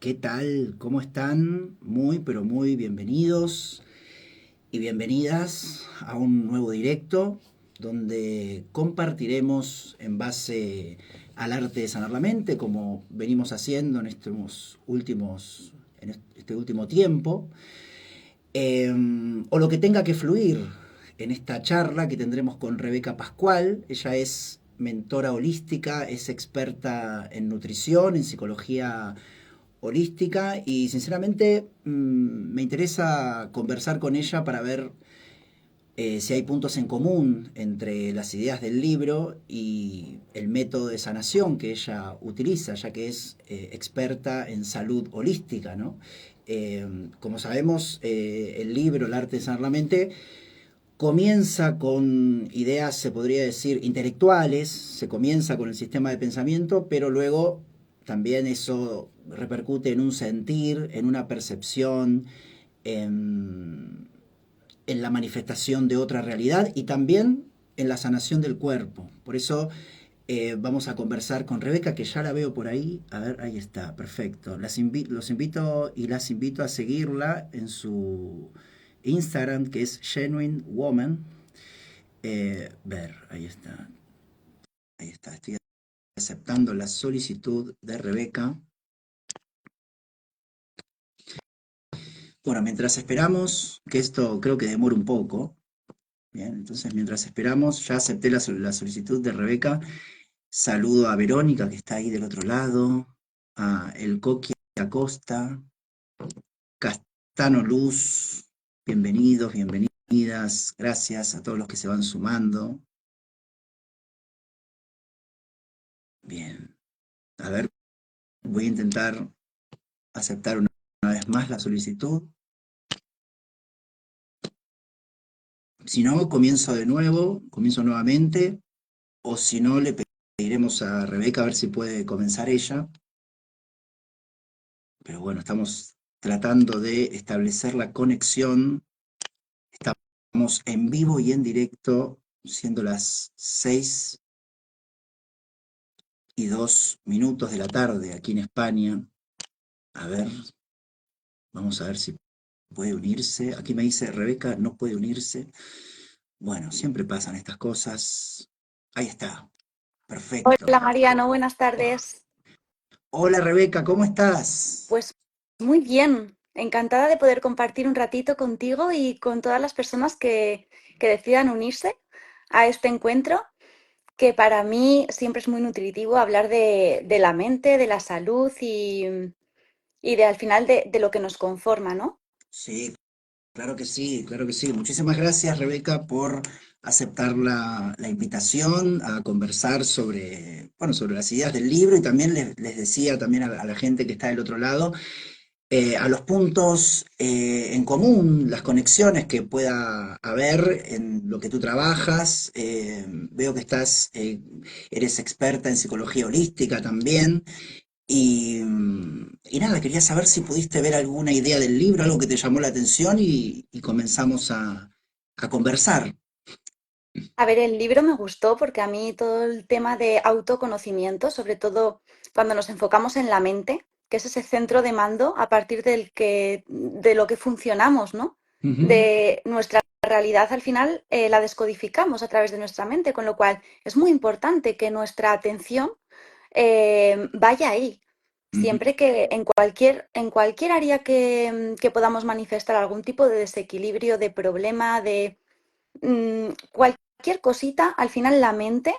¿Qué tal? ¿Cómo están? Muy, pero muy bienvenidos y bienvenidas a un nuevo directo donde compartiremos en base al arte de sanar la mente, como venimos haciendo en este último tiempo, o lo que tenga que fluir en esta charla que tendremos con Rebeca Pascual. Ella es mentora holística, es experta en nutrición, en psicología holística y sinceramente me interesa conversar con ella para ver si hay puntos en común entre las ideas del libro y el método de sanación que ella utiliza, ya que es experta en salud holística, ¿no? Como sabemos, el libro El arte de sanar la mente comienza con ideas, se podría decir, intelectuales, se comienza con el sistema de pensamiento, pero luego también eso repercute en un sentir, en una percepción, en la manifestación de otra realidad y también en la sanación del cuerpo. Por eso vamos a conversar con Rebeca, que ya la veo por ahí. A ver, ahí está, perfecto. Los invito y las invito a seguirla en su Instagram, que es Genuine Woman. Ahí está. Estoy aceptando la solicitud de Rebeca. Bueno, mientras esperamos, que esto creo que demora un poco. Bien, entonces mientras esperamos, ya acepté la solicitud de Rebeca. Saludo a Verónica, que está ahí del otro lado, a El Coqui Acosta, Castano Luz, bienvenidos, bienvenidas, gracias a todos los que se van sumando. Bien, a ver, voy a intentar aceptar una vez más la solicitud. Si no, comienzo de nuevo, comienzo nuevamente, o si no, le pediremos a Rebeca a ver si puede comenzar ella. Pero bueno, estamos tratando de establecer la conexión. Estamos en vivo y en directo, siendo las 6:02 de la tarde aquí en España. A ver, vamos a ver si puede unirse. Aquí me dice Rebeca, no puede unirse. Bueno, siempre pasan estas cosas. Ahí está, perfecto. Hola Mariano, buenas tardes. Hola Rebeca, ¿cómo estás? Pues muy bien, encantada de poder compartir un ratito contigo y con todas las personas que decidan unirse a este encuentro, que para mí siempre es muy nutritivo hablar de la mente, de la salud y de al final de lo que nos conforma, ¿no? Sí, claro que sí, claro que sí. Muchísimas gracias, Rebeca, por aceptar la invitación a conversar sobre, bueno, sobre las ideas del libro y también les decía también a la gente que está del otro lado, a los puntos en común, las conexiones que pueda haber en lo que tú trabajas. Veo que eres experta en psicología holística también. Y nada, quería saber si pudiste ver alguna idea del libro, algo que te llamó la atención y comenzamos a conversar. A ver, el libro me gustó porque a mí todo el tema de autoconocimiento, sobre todo cuando nos enfocamos en la mente, que es ese centro de mando a partir de lo que funcionamos, ¿no? Ujú. De nuestra realidad al final la descodificamos a través de nuestra mente, con lo cual es muy importante que nuestra atención vaya ahí. Ujú. Siempre que en cualquier área que podamos manifestar algún tipo de desequilibrio, de problema, de cualquier cosita, al final la mente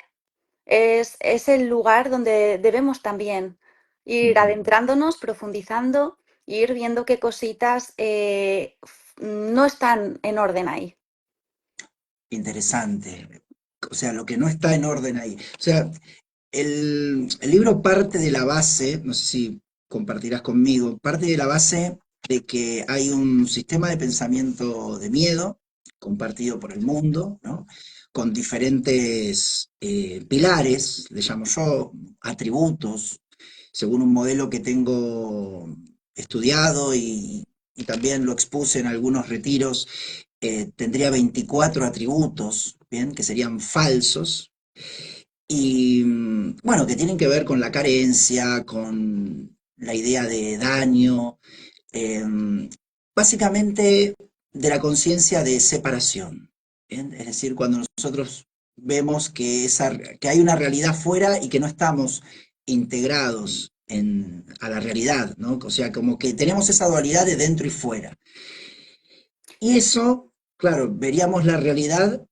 es el lugar donde debemos también ir Ujú. adentrándonos, profundizando e ir viendo qué cositas no están en orden ahí. Interesante. O sea, lo que no está en orden ahí. O sea, el libro parte de la base, no sé si compartirás conmigo, parte de la base de que hay un sistema de pensamiento de miedo compartido por el mundo, ¿no? Con diferentes pilares, le llamo yo, atributos, según un modelo que tengo estudiado y también lo expuse en algunos retiros. Tendría 24 atributos, ¿bien? Que serían falsos, y bueno, que tienen que ver con la carencia, con la idea de daño, eh, básicamente de la conciencia de separación. ¿Bien? Es decir, cuando nosotros vemos que hay una realidad fuera y que no estamos integrados a la realidad, ¿no? O sea, como que tenemos esa dualidad de dentro y fuera. Y eso, claro, veríamos la realidad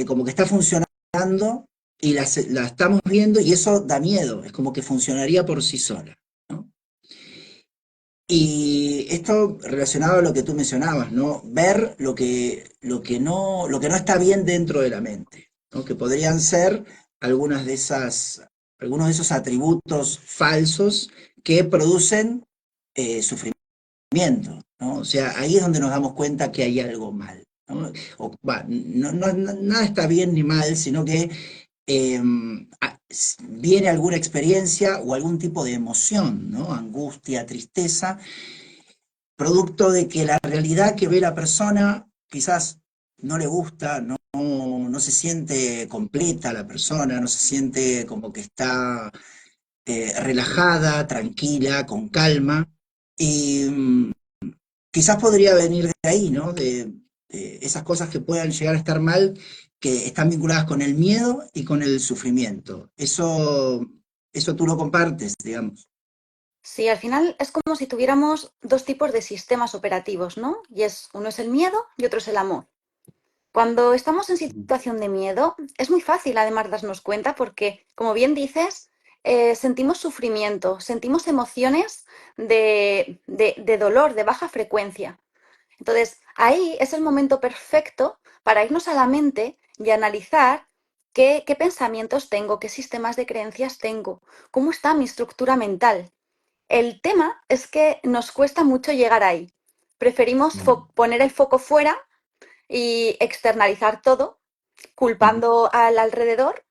como que está funcionando y la estamos viendo y eso da miedo, es como que funcionaría por sí sola, ¿no? Y esto relacionado a lo que tú mencionabas, ¿no? Ver lo que no está bien dentro de la mente, ¿no? Que podrían ser algunas de algunos de esos atributos falsos que producen sufrimiento, ¿no? O sea, ahí es donde nos damos cuenta que hay algo mal, ¿no? Nada está bien ni mal, sino que eh, viene alguna experiencia o algún tipo de emoción, ¿no? Angustia, tristeza, producto de que la realidad que ve la persona quizás no le gusta, no se siente completa la persona, no se siente como que está relajada, tranquila, con calma, y quizás podría venir de ahí, ¿no? De esas cosas que puedan llegar a estar mal, que están vinculadas con el miedo y con el sufrimiento. Eso tú lo compartes, digamos. Sí, al final es como si tuviéramos dos tipos de sistemas operativos, ¿no? Y uno es el miedo y otro es el amor. Cuando estamos en situación de miedo, es muy fácil además darnos cuenta porque, como bien dices, sentimos sufrimiento, sentimos emociones de dolor, de baja frecuencia. Entonces, ahí es el momento perfecto para irnos a la mente y analizar qué pensamientos tengo, qué sistemas de creencias tengo, cómo está mi estructura mental. El tema es que nos cuesta mucho llegar ahí. Preferimos Mm. poner el foco fuera y externalizar todo, Ujú, culpando al alrededor,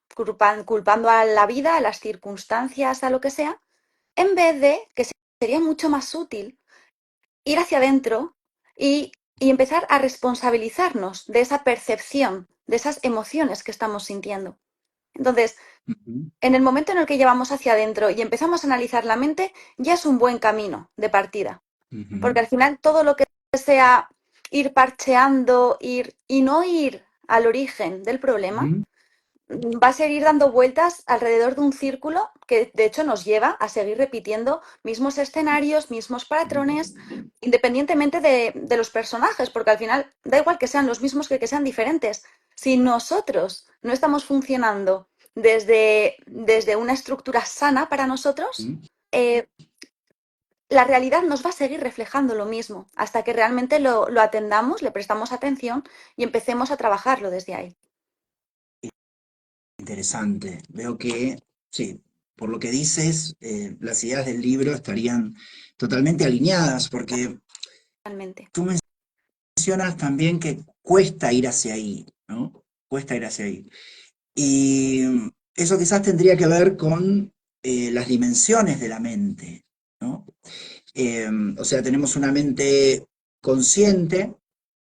culpando a la vida, a las circunstancias, a lo que sea, en vez de que sería mucho más útil ir hacia adentro y empezar a responsabilizarnos de esa percepción, de esas emociones que estamos sintiendo. Entonces, ujú, en el momento en el que llevamos hacia adentro y empezamos a analizar la mente, ya es un buen camino de partida. ujú, Porque al final todo lo que sea ir parcheando, ir y no ir al origen del problema, ujú, va a seguir dando vueltas alrededor de un círculo que de hecho nos lleva a seguir repitiendo mismos escenarios, mismos patrones, independientemente de los personajes, porque al final da igual que sean los mismos que sean diferentes. Si nosotros no estamos funcionando desde una estructura sana para nosotros, ujú. eh, la realidad nos va a seguir reflejando lo mismo hasta que realmente lo atendamos, le prestamos atención y empecemos a trabajarlo desde ahí. Interesante. Veo que, sí, por lo que dices, las ideas del libro estarían totalmente alineadas, porque Realmente. tú mencionas también que cuesta ir hacia ahí, ¿no? Cuesta ir hacia ahí. Y eso quizás tendría que ver con las dimensiones de la mente, ¿no? O sea, tenemos una mente consciente,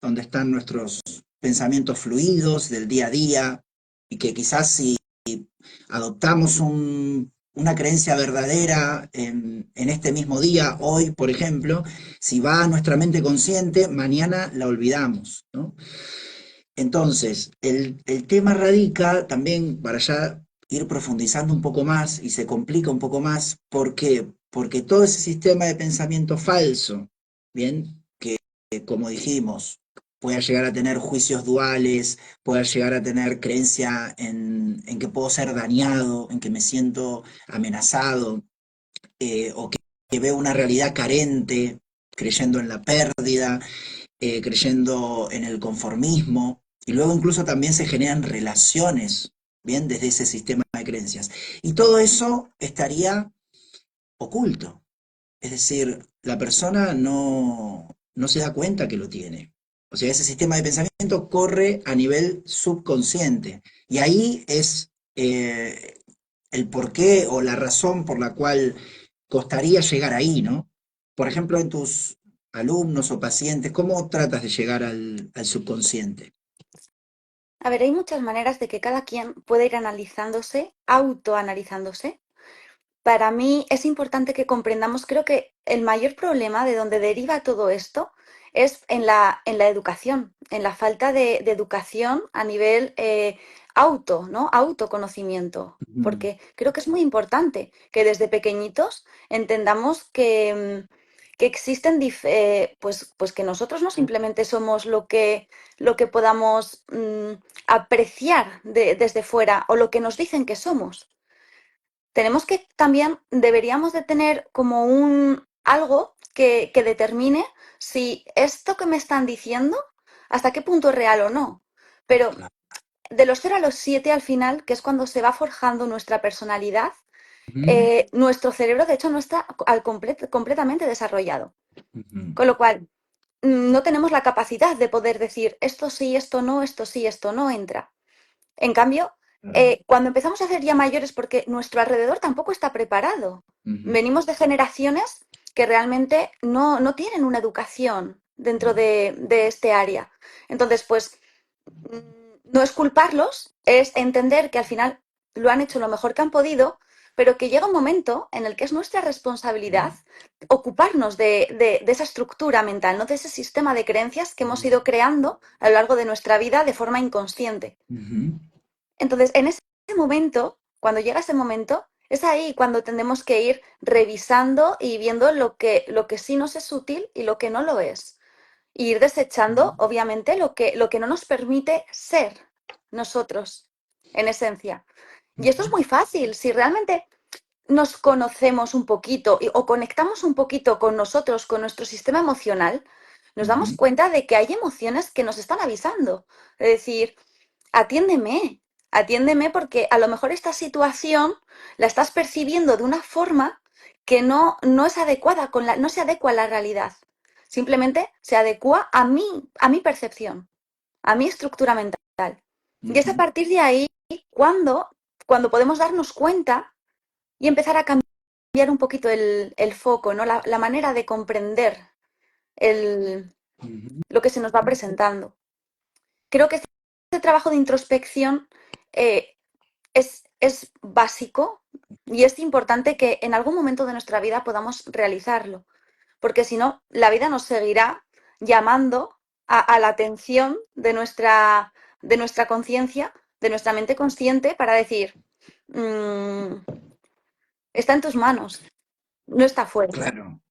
donde están nuestros pensamientos fluidos del día a día, y que quizás si adoptamos una creencia verdadera en este mismo día, hoy, por ejemplo, si va a nuestra mente consciente, mañana la olvidamos, ¿no? Entonces, el tema radica también para ya ir profundizando un poco más y se complica un poco más. ¿Por qué? Porque todo ese sistema de pensamiento falso, bien, como dijimos, pueda llegar a tener juicios duales, pueda llegar a tener creencia en que puedo ser dañado, en que me siento amenazado, que veo una realidad carente, creyendo en la pérdida, creyendo en el conformismo, y luego incluso también se generan relaciones, bien, desde ese sistema de creencias. Y todo eso estaría oculto, es decir, la persona no se da cuenta que lo tiene. O sea, ese sistema de pensamiento corre a nivel subconsciente. Y ahí es el porqué o la razón por la cual costaría llegar ahí, ¿no? Por ejemplo, en tus alumnos o pacientes, ¿cómo tratas de llegar al subconsciente? A ver, hay muchas maneras de que cada quien pueda ir analizándose, autoanalizándose, para mí es importante que comprendamos, creo que el mayor problema de donde deriva todo esto es en la educación, en la falta de educación a nivel ¿no? Autoconocimiento. Ujú. Porque creo que es muy importante que desde pequeñitos entendamos que existen, pues que nosotros no simplemente somos lo que podamos apreciar desde fuera o lo que nos dicen que somos. Tenemos que también, deberíamos de tener como un algo que determine si esto que me están diciendo, hasta qué punto es real o no. Pero Claro. de los 0 a los 7 al final, que es cuando se va forjando nuestra personalidad, Ujú, nuestro cerebro de hecho no está completamente desarrollado. ujú, Con lo cual, no tenemos la capacidad de poder decir esto sí, esto no, esto sí, esto no entra. En cambio, claro. cuando empezamos a ser ya mayores, porque nuestro alrededor tampoco está preparado. Ujú, Venimos de generaciones que realmente no tienen una educación dentro de este área. Entonces, pues, no es culparlos, es entender que al final lo han hecho lo mejor que han podido, pero que llega un momento en el que es nuestra responsabilidad ocuparnos de esa estructura mental, ¿no? De ese sistema de creencias que hemos ido creando a lo largo de nuestra vida de forma inconsciente. ujú, Entonces, en ese momento, cuando llega ese momento, es ahí cuando tenemos que ir revisando y viendo lo que sí nos es útil y lo que no lo es. Y ir desechando, obviamente, lo que no nos permite ser nosotros, en esencia. Y esto es ujú, muy fácil. Si realmente nos conocemos un poquito o conectamos un poquito con nosotros, con nuestro sistema emocional, nos damos ujú, cuenta de que hay emociones que nos están avisando. Es decir, atiéndeme, atiéndeme porque a lo mejor esta situación la estás percibiendo de una forma que no es adecuada, no se adecua a la realidad. Simplemente se adecua a mi percepción, a mi estructura mental. Y es a ujú, partir de ahí cuando podemos darnos cuenta y empezar a cambiar un poquito el foco, ¿no? La manera de comprender el, ujú. lo que se nos va presentando. Creo que este trabajo de introspección eh, es básico y es importante que en algún momento de nuestra vida podamos realizarlo, porque si no, la vida nos seguirá llamando a la atención de nuestra conciencia, de nuestra mente consciente, para decir, "Mm, está en tus manos, no está fuera". Claro,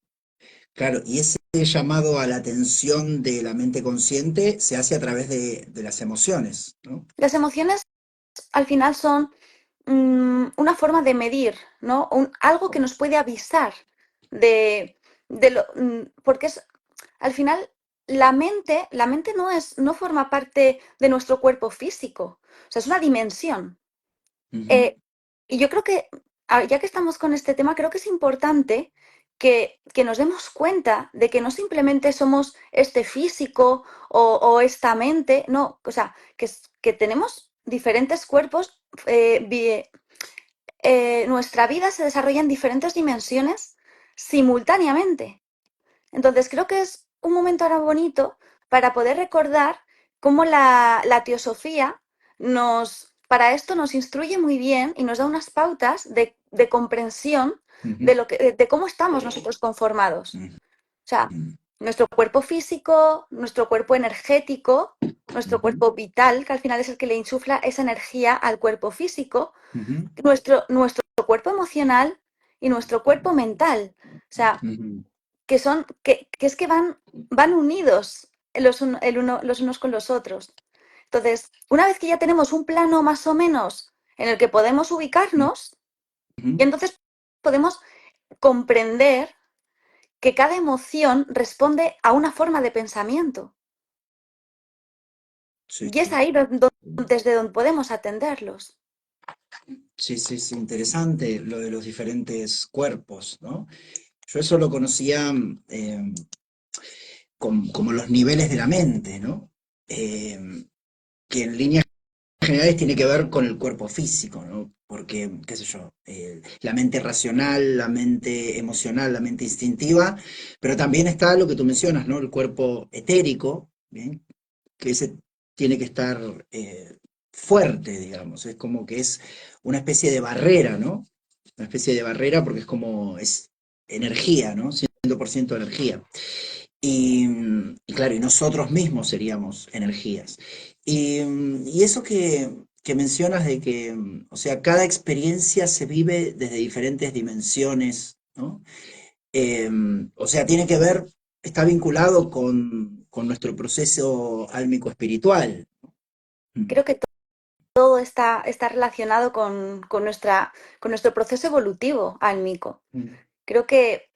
claro. Y ese llamado a la atención de la mente consciente se hace a través de las emociones, ¿no? Las emociones al final son una forma de medir, ¿no? Algo que nos puede avisar porque es, al final, la mente no forma parte de nuestro cuerpo físico, o sea, es una dimensión. Ujú, Eh, y yo creo que, ya que estamos con este tema, creo que es importante que nos demos cuenta de que no simplemente somos este físico o esta mente, no, o sea, que tenemos diferentes cuerpos, nuestra vida se desarrolla en diferentes dimensiones simultáneamente. Entonces, creo que es un momento ahora bonito para poder recordar cómo la teosofía para esto nos instruye muy bien y nos da unas pautas de comprensión ujú, de cómo estamos nosotros conformados. ujú, O sea, nuestro cuerpo físico, nuestro cuerpo energético, nuestro ujú, cuerpo vital, que al final es el que le insufla esa energía al cuerpo físico, ujú, nuestro cuerpo emocional y nuestro cuerpo mental. O sea, ujú. que es que van unidos los unos con los otros. Entonces, una vez que ya tenemos un plano más o menos en el que podemos ubicarnos, y Ujú. entonces podemos comprender que cada emoción responde a una forma de pensamiento. Sí, Y es ahí desde donde podemos atenderlos. sí, sí, sí, interesante lo de los diferentes cuerpos, ¿no? Yo eso lo conocía como los niveles de la mente, ¿no? Que en líneas generales tiene que ver con el cuerpo físico, ¿no? Porque, qué sé yo, la mente racional, la mente emocional, la mente instintiva, pero también está lo que tú mencionas, ¿no? El cuerpo etérico, ¿bien? Que ese tiene que estar fuerte, digamos, es como que es una especie de barrera, ¿no? una especie de barrera porque es energía, ¿no? 100% energía. Y claro, y nosotros mismos seríamos energías. Y eso que mencionas de que, o sea, cada experiencia se vive desde diferentes dimensiones, ¿no? O sea, tiene que ver, está vinculado con nuestro proceso álmico espiritual. Mm, Creo que todo está relacionado con nuestro proceso evolutivo álmico. mm, Creo que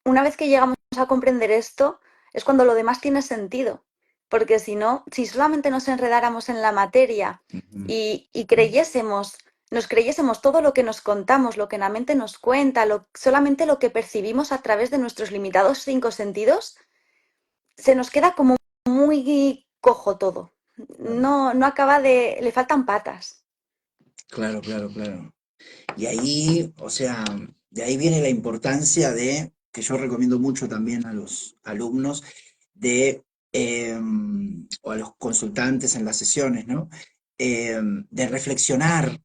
una vez que llegamos a comprender esto, es cuando lo demás tiene sentido. Porque si no, si solamente nos enredáramos en la materia ujú. y nos creyésemos todo lo que nos contamos, lo que la mente nos cuenta, solamente lo que percibimos a través de nuestros limitados cinco sentidos, se nos queda como muy cojo todo. Claro, No acaba le faltan patas. claro, claro, claro. Y ahí, o sea, de ahí viene la importancia de, que yo recomiendo mucho también a los alumnos, de, o a los consultantes en las sesiones, ¿no? De reflexionar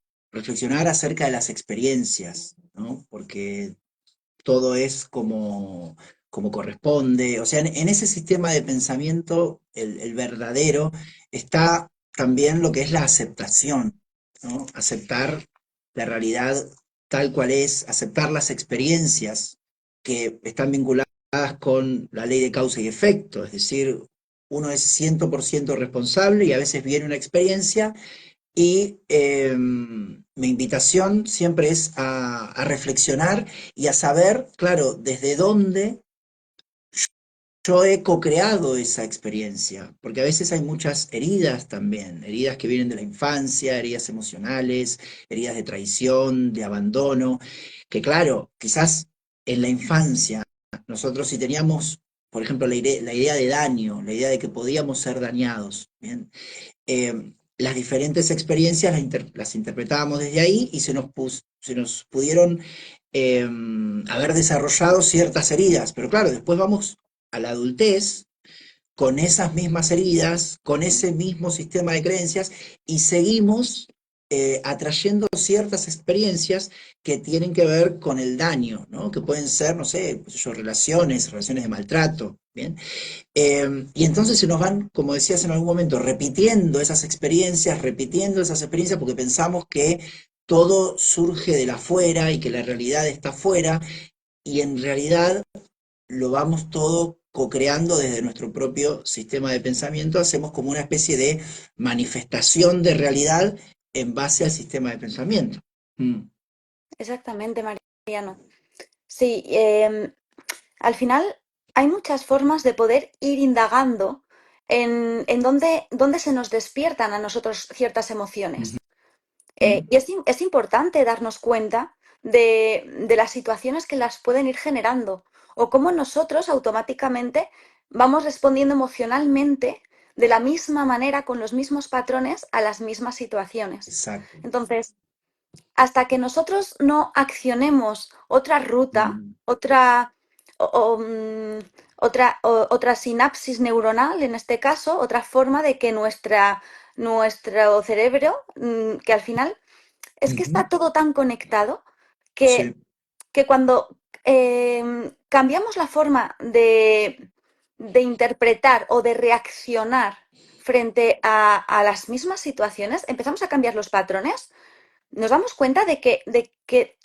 acerca de las experiencias, ¿no? Porque todo es como corresponde. O sea, en ese sistema de pensamiento, el verdadero, está también lo que es la aceptación, ¿no? Aceptar la realidad tal cual es, aceptar las experiencias que están vinculadas con la ley de causa y efecto, es decir, uno es 100% responsable y a veces viene una experiencia y mi invitación siempre es a reflexionar y a saber, claro, desde dónde yo he co-creado esa experiencia, porque a veces hay muchas heridas también, heridas que vienen de la infancia, heridas emocionales, heridas de traición, de abandono, que claro, quizás en la infancia nosotros si teníamos, por ejemplo, la idea de daño, la idea de que podíamos ser dañados, ¿bien? Las diferentes experiencias las interpretábamos desde ahí y se nos pudieron eh, haber desarrollado ciertas heridas, pero claro, después vamos a la adultez con esas mismas heridas, con ese mismo sistema de creencias y seguimos atrayendo ciertas experiencias que tienen que ver con el daño, ¿no? Que pueden ser, no sé, pues yo, relaciones de maltrato, ¿bien? Y entonces se nos van, como decías en algún momento, repitiendo esas experiencias porque pensamos que todo surge de la afuera y que la realidad está afuera y en realidad lo vamos todo co-creando desde nuestro propio sistema de pensamiento, hacemos como una especie de manifestación de realidad en base al sistema de pensamiento. Mm, Exactamente, Mariano. Sí, al final hay muchas formas de poder ir indagando en dónde se nos despiertan a nosotros ciertas ujú, emociones. Es importante darnos cuenta de las situaciones que las pueden ir generando o cómo nosotros automáticamente vamos respondiendo emocionalmente de la misma manera, con los mismos patrones, a las mismas situaciones. exacto. Entonces, hasta que nosotros no accionemos otra ruta, Mm, otra sinapsis neuronal, en este caso, otra forma de que nuestro cerebro, que al final es que ujú, está todo tan conectado sí, que, que cuando cambiamos la forma de interpretar o de reaccionar frente a las mismas situaciones, empezamos a cambiar los patrones, nos damos cuenta de que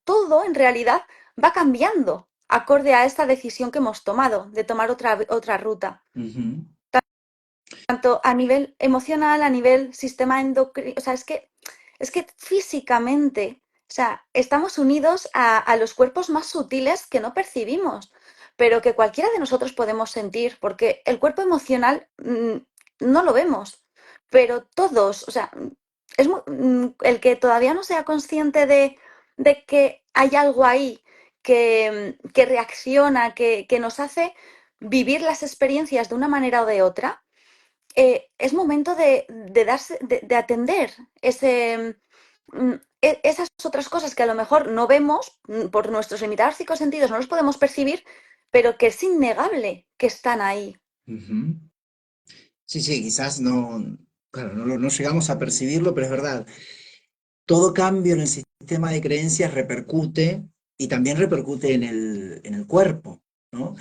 todo en realidad va cambiando acorde a esta decisión que hemos tomado de tomar otra ruta, ujú, tanto a nivel emocional, a nivel sistema endocrino, o sea, es que físicamente, o sea, estamos unidos a los cuerpos más sutiles que no percibimos, pero que cualquiera de nosotros podemos sentir, porque el cuerpo emocional no lo vemos, pero todos, o sea, el que todavía no sea consciente de que hay algo ahí que reacciona, que nos hace vivir las experiencias de una manera o de otra, es momento de atender esas otras cosas que a lo mejor no vemos por nuestros limitados cinco sentidos, no los podemos percibir, pero que es innegable que están ahí. ujú. Sí, sí, quizás no, claro, no llegamos a percibirlo, pero es verdad. todo cambio en el sistema de creencias repercute y también repercute en el cuerpo, ¿no?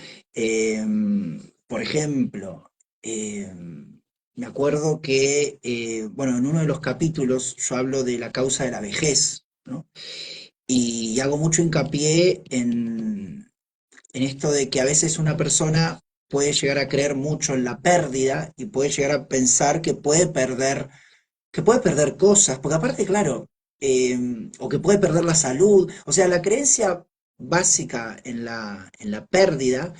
Por ejemplo, me acuerdo que, bueno, en uno de los capítulos yo hablo de la causa de la vejez, ¿no? Y hago mucho hincapié en esto de que a veces una persona puede llegar a creer mucho en la pérdida y puede llegar a pensar que puede perder cosas, porque aparte, claro, o que puede perder la salud, o sea, la creencia básica en la pérdida,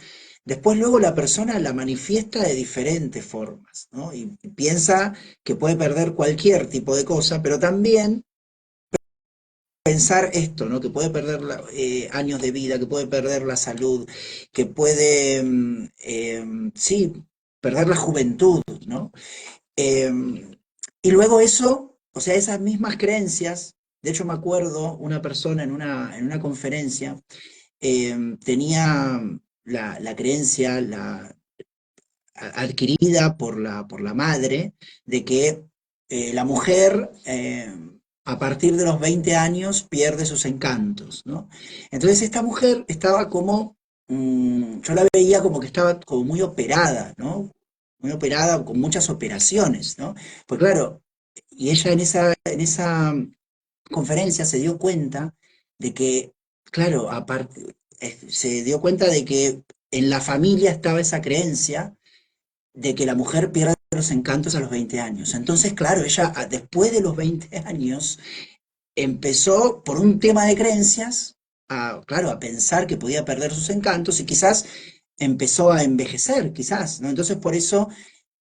después luego la persona la manifiesta de diferentes formas, ¿no? Y piensa que puede perder cualquier tipo de cosa, pero también pensar esto, ¿no? Que puede perder años de vida, que puede perder la salud, que puede, sí, perder la juventud, ¿no? Eh, y luego eso, o sea, esas mismas creencias, de hecho me acuerdo una persona en una conferencia, tenía la creencia adquirida por la madre de que la mujer a partir de los 20 años pierde sus encantos, ¿no? Entonces esta mujer estaba como, yo la veía como que estaba como muy operada, ¿no? Muy operada, con muchas operaciones, ¿no? Pues claro, y ella en esa conferencia se dio cuenta de que, claro, aparte, se dio cuenta de que en la familia estaba esa creencia de que la mujer pierde los encantos a los 20 años. Entonces, claro, ella después de los 20 años empezó por un tema de creencias a, claro, a pensar que podía perder sus encantos y quizás empezó a envejecer, quizás, ¿no? Entonces por eso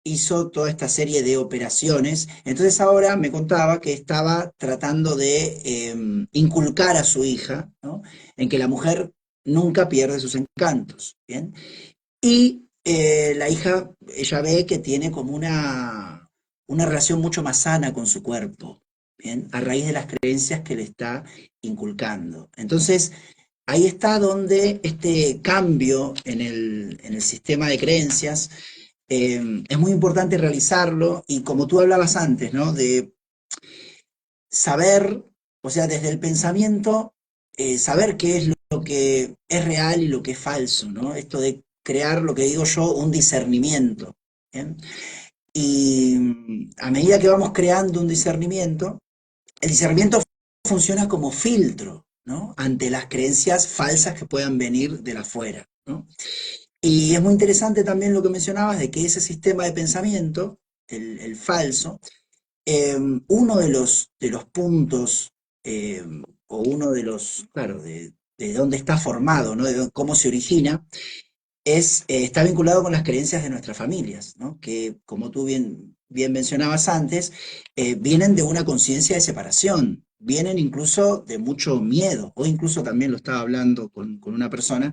hizo toda esta serie de operaciones. Entonces ahora me contaba que estaba tratando de inculcar a su hija, ¿no? En que la mujer nunca pierde sus encantos, ¿bien? Y la hija, ella ve que tiene como una relación mucho más sana con su cuerpo, ¿bien? A raíz de las creencias que le está inculcando. Entonces, ahí está donde este cambio en el sistema de creencias es muy importante realizarlo y como tú hablabas antes, ¿no? De saber, o sea, desde el pensamiento, saber qué es lo que es real y lo que es falso, ¿no? Esto de crear lo que digo yo, un discernimiento, ¿bien? Y a medida que vamos creando un discernimiento, el discernimiento funciona como filtro, ¿no? Ante las creencias falsas que puedan venir de la afuera, ¿no? Y es muy interesante también lo que mencionabas de que ese sistema de pensamiento, el falso, uno de los puntos o uno de los, claro, de dónde está formado, ¿no? De cómo se origina, está vinculado con las creencias de nuestras familias, ¿no? Que, como tú bien mencionabas antes, vienen de una conciencia de separación, vienen incluso de mucho miedo, o incluso también lo estaba hablando con una persona,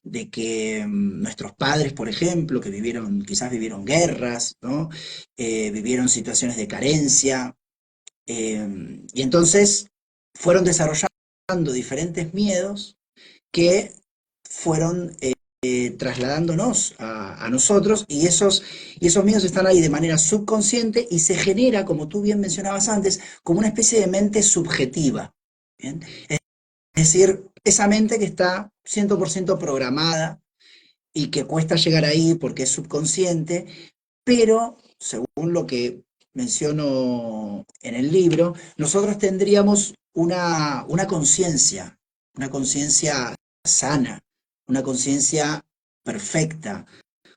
de que nuestros padres, por ejemplo, que vivieron, quizás vivieron guerras, ¿no? Vivieron situaciones de carencia, y entonces fueron desarrollando diferentes miedos que fueron trasladándonos a nosotros y esos miedos están ahí de manera subconsciente y se genera, como tú bien mencionabas antes, como una especie de mente subjetiva. ¿Bien? Es decir, esa mente que está 100% programada y que cuesta llegar ahí porque es subconsciente, pero según lo que menciono en el libro, nosotros tendríamos una conciencia sana, una conciencia perfecta,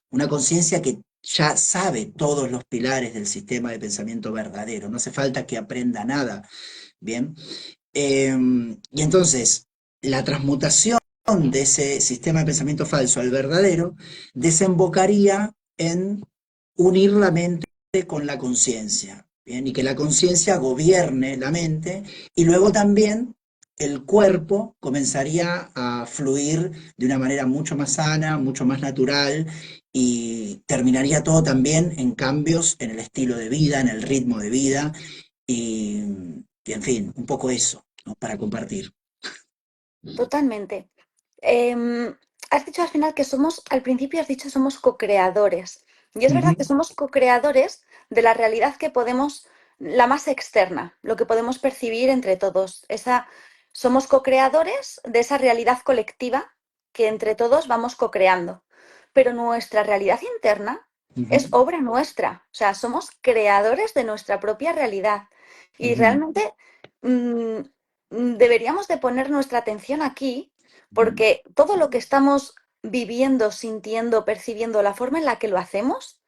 una conciencia que ya sabe todos los pilares del sistema de pensamiento verdadero, no hace falta que aprenda nada, ¿bien? Y entonces, la transmutación de ese sistema de pensamiento falso al verdadero desembocaría en unir la mente con la conciencia, ¿bien? Y que la conciencia gobierne la mente y luego también el cuerpo comenzaría a fluir de una manera mucho más sana, mucho más natural y terminaría todo también en cambios en el estilo de vida, en el ritmo de vida y, y en fin, un poco eso, ¿no? Para compartir. Totalmente. Has dicho al final que somos, al principio has dicho somos co-creadores. Y es verdad que Ujú. somos co-creadores de la realidad que podemos la más externa, lo que podemos percibir entre todos. Somos co-creadores de esa realidad colectiva que entre todos vamos co-creando. Pero nuestra realidad interna es Ujú, obra nuestra, o sea, somos creadores de nuestra propia realidad. Y ujú, realmente mm, deberíamos de poner nuestra atención aquí ujú, porque todo lo que estamos viviendo, sintiendo, percibiendo, la forma en la que lo hacemos,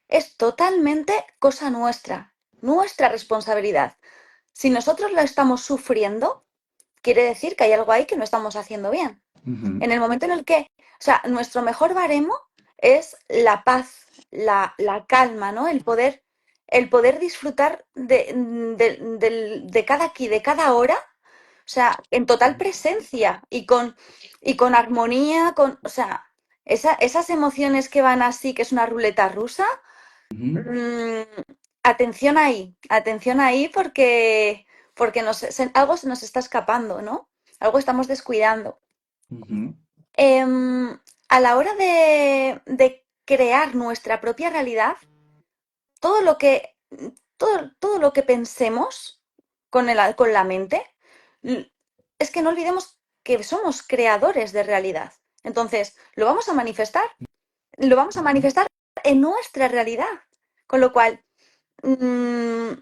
es totalmente cosa nuestra, nuestra responsabilidad. Si nosotros lo estamos sufriendo, quiere decir que hay algo ahí que no estamos haciendo bien. ujú, En el momento en el que, o sea, nuestro mejor baremo es la paz, la calma, ¿no? El poder disfrutar de cada aquí, de cada hora, o sea, en total presencia y con armonía, o sea, esas emociones que van así, que es una ruleta rusa. ujú, Mm, atención ahí porque algo se nos está escapando, ¿no? Algo estamos descuidando. ujú, A la hora de crear nuestra propia realidad, todo lo que, todo lo que pensemos con la mente, l- es que no olvidemos que somos creadores de realidad. Entonces, lo vamos a manifestar en nuestra realidad. Con lo cual, mm,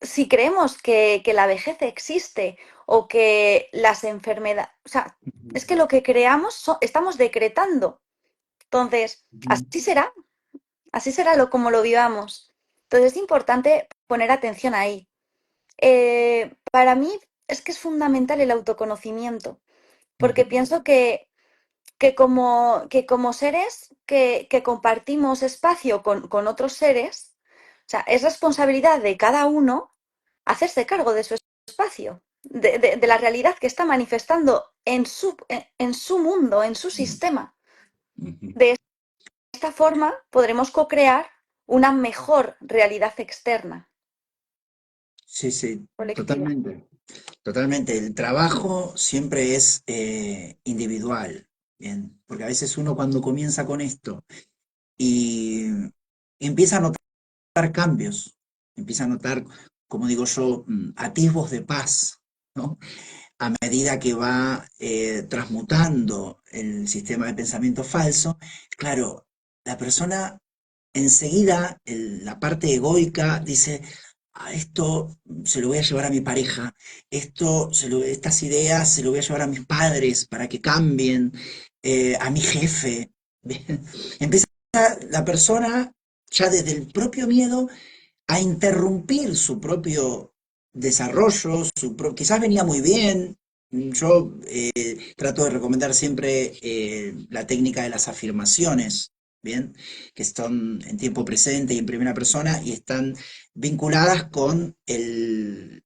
si creemos que la vejez existe o que las enfermedades, o sea, ujú, es que lo que creamos estamos decretando. Entonces, ujú, así será como lo vivamos. Entonces es importante poner atención ahí. Para mí es que es fundamental el autoconocimiento, ujú, porque pienso que como seres que compartimos espacio con otros seres, o sea, es responsabilidad de cada uno hacerse cargo de su espacio, de la realidad que está manifestando en su mundo, en su sistema. ujú. De esta forma podremos co-crear una mejor realidad externa, Sí, sí, colectiva. totalmente. Totalmente. El trabajo siempre es individual, bien, porque a veces uno cuando comienza con esto y empieza a notar cambios, empieza a notar, como digo yo, atisbos de paz, ¿no? A medida que va transmutando el sistema de pensamiento falso, claro, la persona enseguida, la parte egoica dice, esto se lo voy a llevar a mi pareja, estas ideas se lo voy a llevar a mis padres para que cambien, a mi jefe. Empieza la persona ya desde el propio miedo a interrumpir su propio desarrollo, quizás venía muy bien. Yo trato de recomendar siempre la técnica de las afirmaciones, ¿bien? Que están en tiempo presente y en primera persona y están vinculadas con el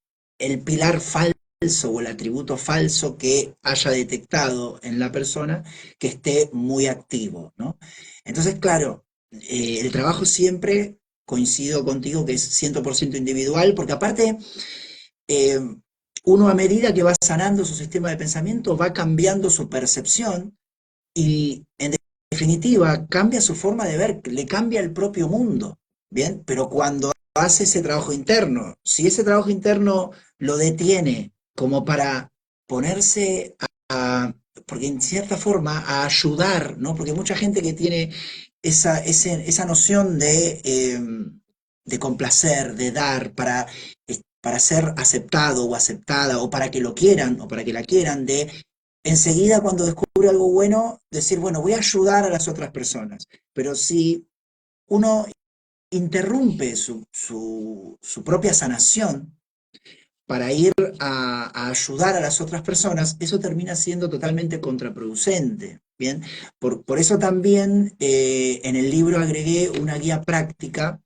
pilar falso o el atributo falso que haya detectado en la persona que esté muy activo, ¿no? Entonces, claro, el trabajo siempre coincido contigo que es 100% individual, porque aparte, eh, uno a medida que va sanando su sistema de pensamiento va cambiando su percepción y en definitiva cambia su forma de ver, le cambia el propio mundo, ¿bien? Pero cuando hace ese trabajo interno, si ese trabajo interno lo detiene como para ponerse porque en cierta forma a ayudar, ¿no? Porque mucha gente que tiene esa noción de complacer, de dar, para ser aceptado o aceptada, o para que lo quieran, o para que la quieran, de enseguida cuando descubre algo bueno, decir, bueno, voy a ayudar a las otras personas. Pero si uno interrumpe su propia sanación para ir a ayudar a las otras personas, eso termina siendo totalmente contraproducente. Bien, por eso también en el libro agregué una guía práctica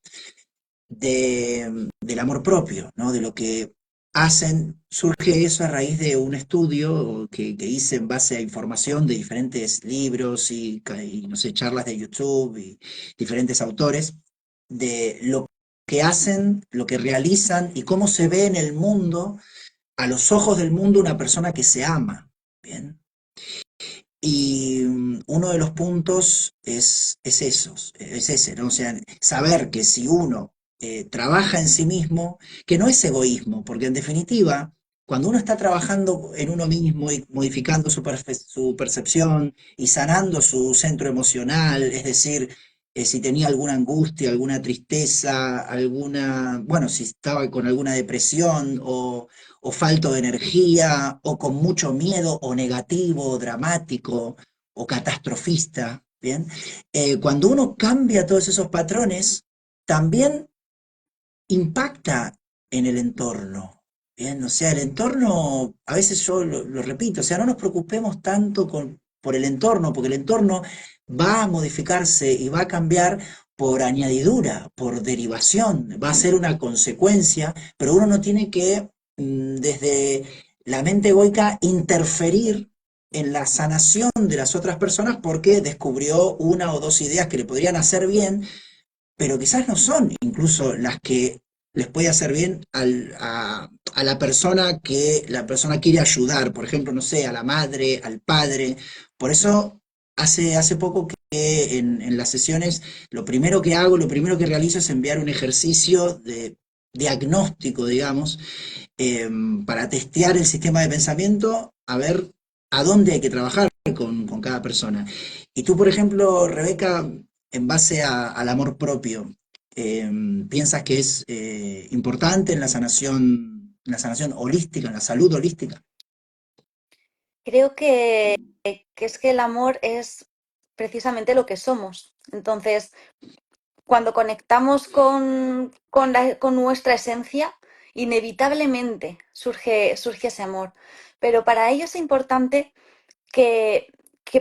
del amor propio, ¿no? De lo que hacen, surge eso a raíz de un estudio que hice en base a información de diferentes libros y, no sé, charlas de YouTube y diferentes autores, de lo que hacen, lo que realizan y cómo se ve en el mundo, a los ojos del mundo, una persona que se ama. Bien. Y uno de los puntos es ese, ¿no? O sea, saber que si uno trabaja en sí mismo, que no es egoísmo, porque en definitiva, cuando uno está trabajando en uno mismo y modificando su percepción y sanando su centro emocional, es decir, si tenía alguna angustia, alguna tristeza, alguna, bueno, si estaba con alguna depresión o falto de energía o con mucho miedo o negativo o dramático o catastrofista, ¿bien? Cuando uno cambia todos esos patrones, también impacta en el entorno. Bien, o sea, el entorno, a veces yo lo repito, o sea, no nos preocupemos tanto por el entorno, porque el entorno va a modificarse y va a cambiar por añadidura, por derivación, va a ser una consecuencia, pero uno no tiene que, desde la mente egoica, interferir en la sanación de las otras personas porque descubrió una o dos ideas que le podrían hacer bien, pero quizás no son incluso las que les puede hacer bien a la persona que la persona quiere ayudar, por ejemplo, no sé, a la madre, al padre. Por eso, hace poco que en las sesiones, lo primero que hago, lo primero que realizo es enviar un ejercicio de diagnóstico, digamos, eh, para testear el sistema de pensamiento, a ver a dónde hay que trabajar con cada persona. Y tú, por ejemplo, Rebeca, en base al amor propio, eh, ¿piensas que es importante en la sanación holística, en la salud holística? Creo que es que el amor es precisamente lo que somos. Entonces, cuando conectamos con nuestra esencia, inevitablemente surge ese amor. Pero para ello es importante que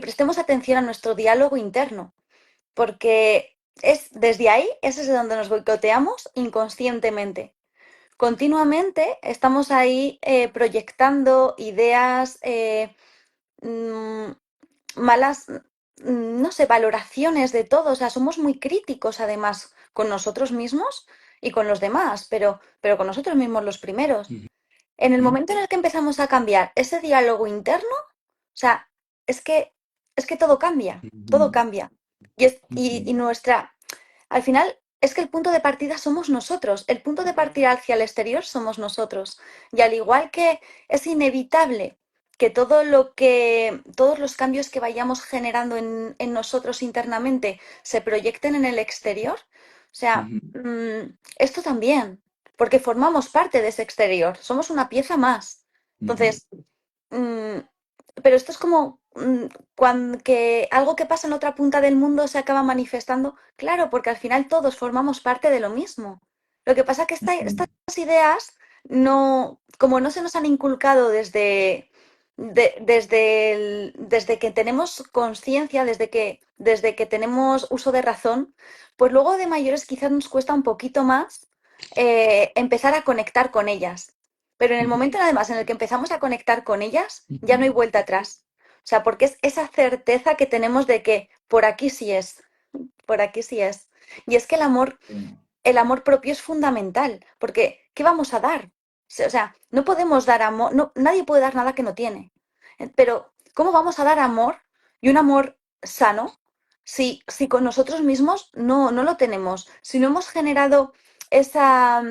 prestemos atención a nuestro diálogo interno, porque es desde ahí, es desde donde nos boicoteamos inconscientemente. Continuamente estamos ahí proyectando ideas, mm, malas, no sé, valoraciones de todo. O sea, somos muy críticos además con nosotros mismos y con los demás, pero con nosotros mismos los primeros. En el Ujú, momento en el que empezamos a cambiar ese diálogo interno, o sea, es que, es que todo cambia, todo ujú, cambia. Y ujú, al final, es que el punto de partida somos nosotros, el punto de partida hacia el exterior somos nosotros. Y al igual que es inevitable que todos los cambios que vayamos generando en nosotros internamente se proyecten en el exterior, o sea, ujú, esto también, porque formamos parte de ese exterior, somos una pieza más. ujú, Entonces, mm, pero esto es como cuando que algo que pasa en otra punta del mundo se acaba manifestando, claro, porque al final todos formamos parte de lo mismo. Lo que pasa es que estas ujú, ideas no, como no se nos han inculcado desde que tenemos conciencia, desde que tenemos uso de razón, pues luego de mayores quizás nos cuesta un poquito más empezar a conectar con ellas. Pero en el ujú, momento además en el que empezamos a conectar con ellas, ya no hay ujú. vuelta atrás. O sea, porque es esa certeza que tenemos de que por aquí sí es, por aquí sí es. Y es que el amor propio es fundamental, porque ¿qué vamos a dar? O sea, no podemos dar amor, no, nadie puede dar nada que no tiene. Pero, ¿cómo vamos a dar amor y un amor sano si con nosotros mismos no lo tenemos? Si no hemos generado esa,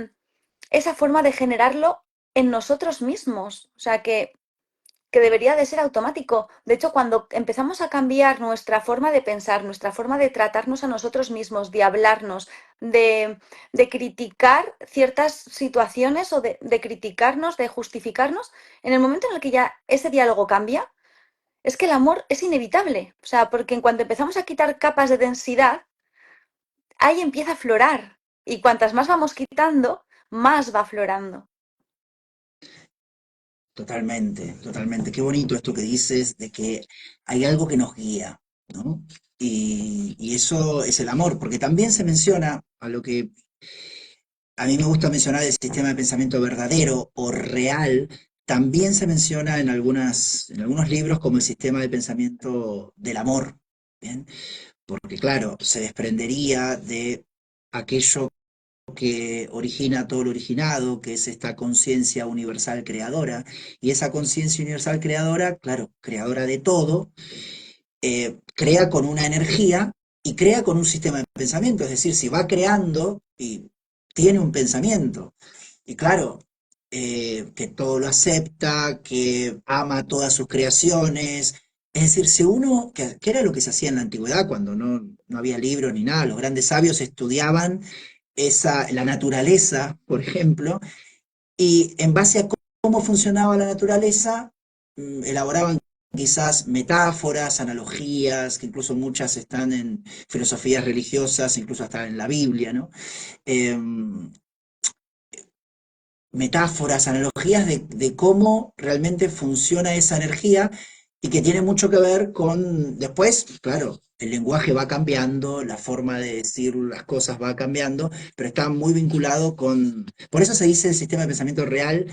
esa forma de generarlo en nosotros mismos. O sea, que debería de ser automático. De hecho, cuando empezamos a cambiar nuestra forma de pensar, nuestra forma de tratarnos a nosotros mismos, de hablarnos, de criticar ciertas situaciones o de criticarnos, de justificarnos, en el momento en el que ya ese diálogo cambia, es que el amor es inevitable. O sea, porque en cuanto empezamos a quitar capas de densidad, ahí empieza a florar. Y cuantas más vamos quitando, más va florando. Totalmente, totalmente. Qué bonito esto que dices de que hay algo que nos guía, ¿no? Y eso es el amor, porque también se menciona a lo que a mí me gusta mencionar el sistema de pensamiento verdadero o real, también se menciona en algunos libros como el sistema de pensamiento del amor, ¿bien? Porque claro, se desprendería de aquello que origina todo lo originado, que es esta conciencia universal creadora, y esa conciencia universal creadora, claro, creadora de todo, crea con una energía y crea con un sistema de pensamiento, es decir, si va creando y tiene un pensamiento. Y claro, que todo lo acepta, que ama todas sus creaciones. Es decir, si uno, que era lo que se hacía en la antigüedad, cuando no había libros ni nada, los grandes sabios estudiaban la naturaleza, por ejemplo, y en base a cómo funcionaba la naturaleza, elaboraban quizás metáforas, analogías, que incluso muchas están en filosofías religiosas, incluso hasta en la Biblia, ¿no? Em, Metáforas, analogías de cómo realmente funciona esa energía y que tiene mucho que ver con, después, claro, el lenguaje va cambiando, la forma de decir las cosas va cambiando, pero está muy vinculado con, por eso se dice el sistema de pensamiento real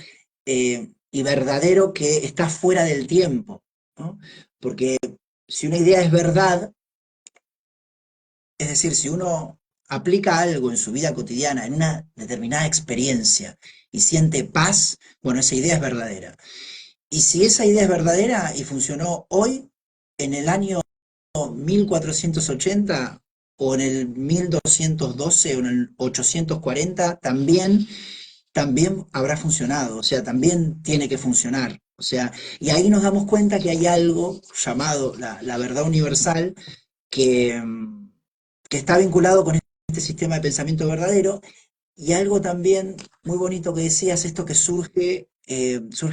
y verdadero que está fuera del tiempo, ¿no? Porque si una idea es verdad, es decir, si uno aplica algo en su vida cotidiana, en una determinada experiencia, y siente paz, bueno, esa idea es verdadera. Y si esa idea es verdadera y funcionó hoy, en el año 1480 o en el 1212 o en el 840, también habrá funcionado, o sea, también tiene que funcionar. O sea, y ahí nos damos cuenta que hay algo llamado la verdad universal que, que está vinculado con este sistema de pensamiento verdadero y algo también muy bonito que decías, esto que surge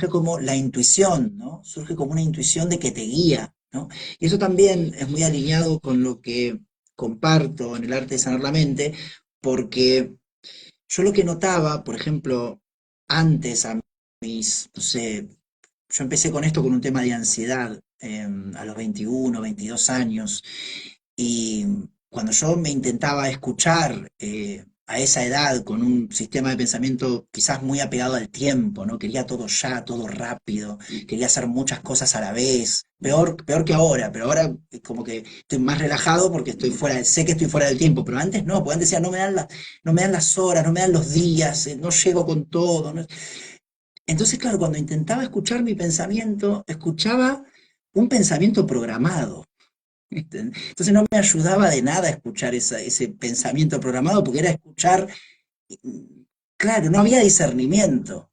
como la intuición, ¿no? Surge como una intuición de que te guía, ¿no? Y eso también es muy alineado con lo que comparto en el arte de sanar la mente, porque yo lo que notaba, por ejemplo, antes a mis, no sé, yo empecé con esto con un tema de ansiedad a los 21, 22 años, y cuando yo me intentaba escuchar a esa edad con un sistema de pensamiento quizás muy apegado al tiempo, ¿no? Quería todo ya, todo rápido, quería hacer muchas cosas a la vez, peor que ahora, pero ahora como que estoy más relajado porque sé que estoy fuera del tiempo, pero antes no, porque antes decía, no me dan las horas, no me dan los días, no llego con todo, ¿no? Entonces, claro, cuando intentaba escuchar mi pensamiento, escuchaba un pensamiento programado. ¿Viste? Entonces no me ayudaba de nada escuchar ese pensamiento programado porque era escuchar, claro, no había discernimiento.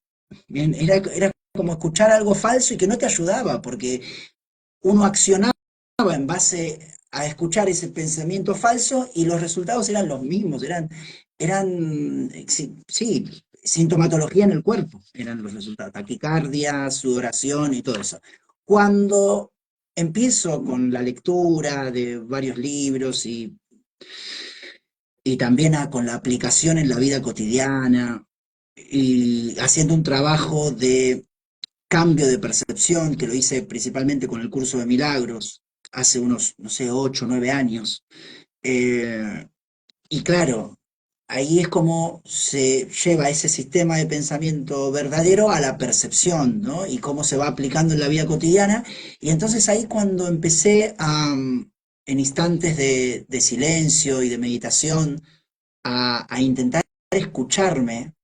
Bien, era como escuchar algo falso y que no te ayudaba porque uno accionaba en base a escuchar ese pensamiento falso y los resultados eran los mismos, sí, sí, sintomatología en el cuerpo, eran los resultados, taquicardia, sudoración y todo eso. Cuando empiezo con la lectura de varios libros y también con la aplicación en la vida cotidiana y haciendo un trabajo de cambio de percepción, que lo hice principalmente con el curso de milagros, hace unos, no sé, 8 o 9 años. Eh, y claro, ahí es como se lleva ese sistema de pensamiento verdadero a la percepción, ¿no? Y cómo se va aplicando en la vida cotidiana. Y entonces ahí cuando empecé en instantes de silencio y de meditación, a intentar escucharme,